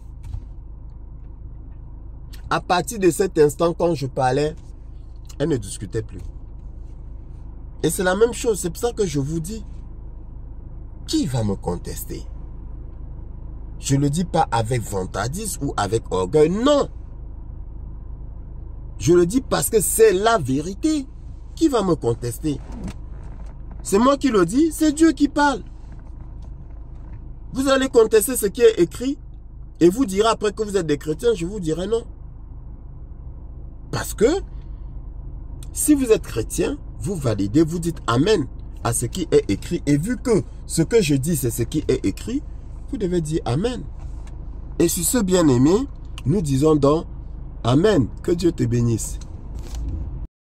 À partir de cet instant, quand je parlais, elle ne discutait plus. Et c'est la même chose, c'est pour ça que je vous dis, qui va me contester? Je ne le dis pas avec vantardise ou avec orgueil, non. Je le dis parce que c'est la vérité. Qui va me contester? C'est moi qui le dis, c'est Dieu qui parle. Vous allez contester ce qui est écrit et vous direz après que vous êtes des chrétiens, je vous dirai non. Parce que si vous êtes chrétien, vous validez, vous dites Amen à ce qui est écrit. Et vu que ce que je dis, c'est ce qui est écrit, vous devez dire Amen. Et sur ce bien-aimé, nous disons donc Amen. Que Dieu te bénisse.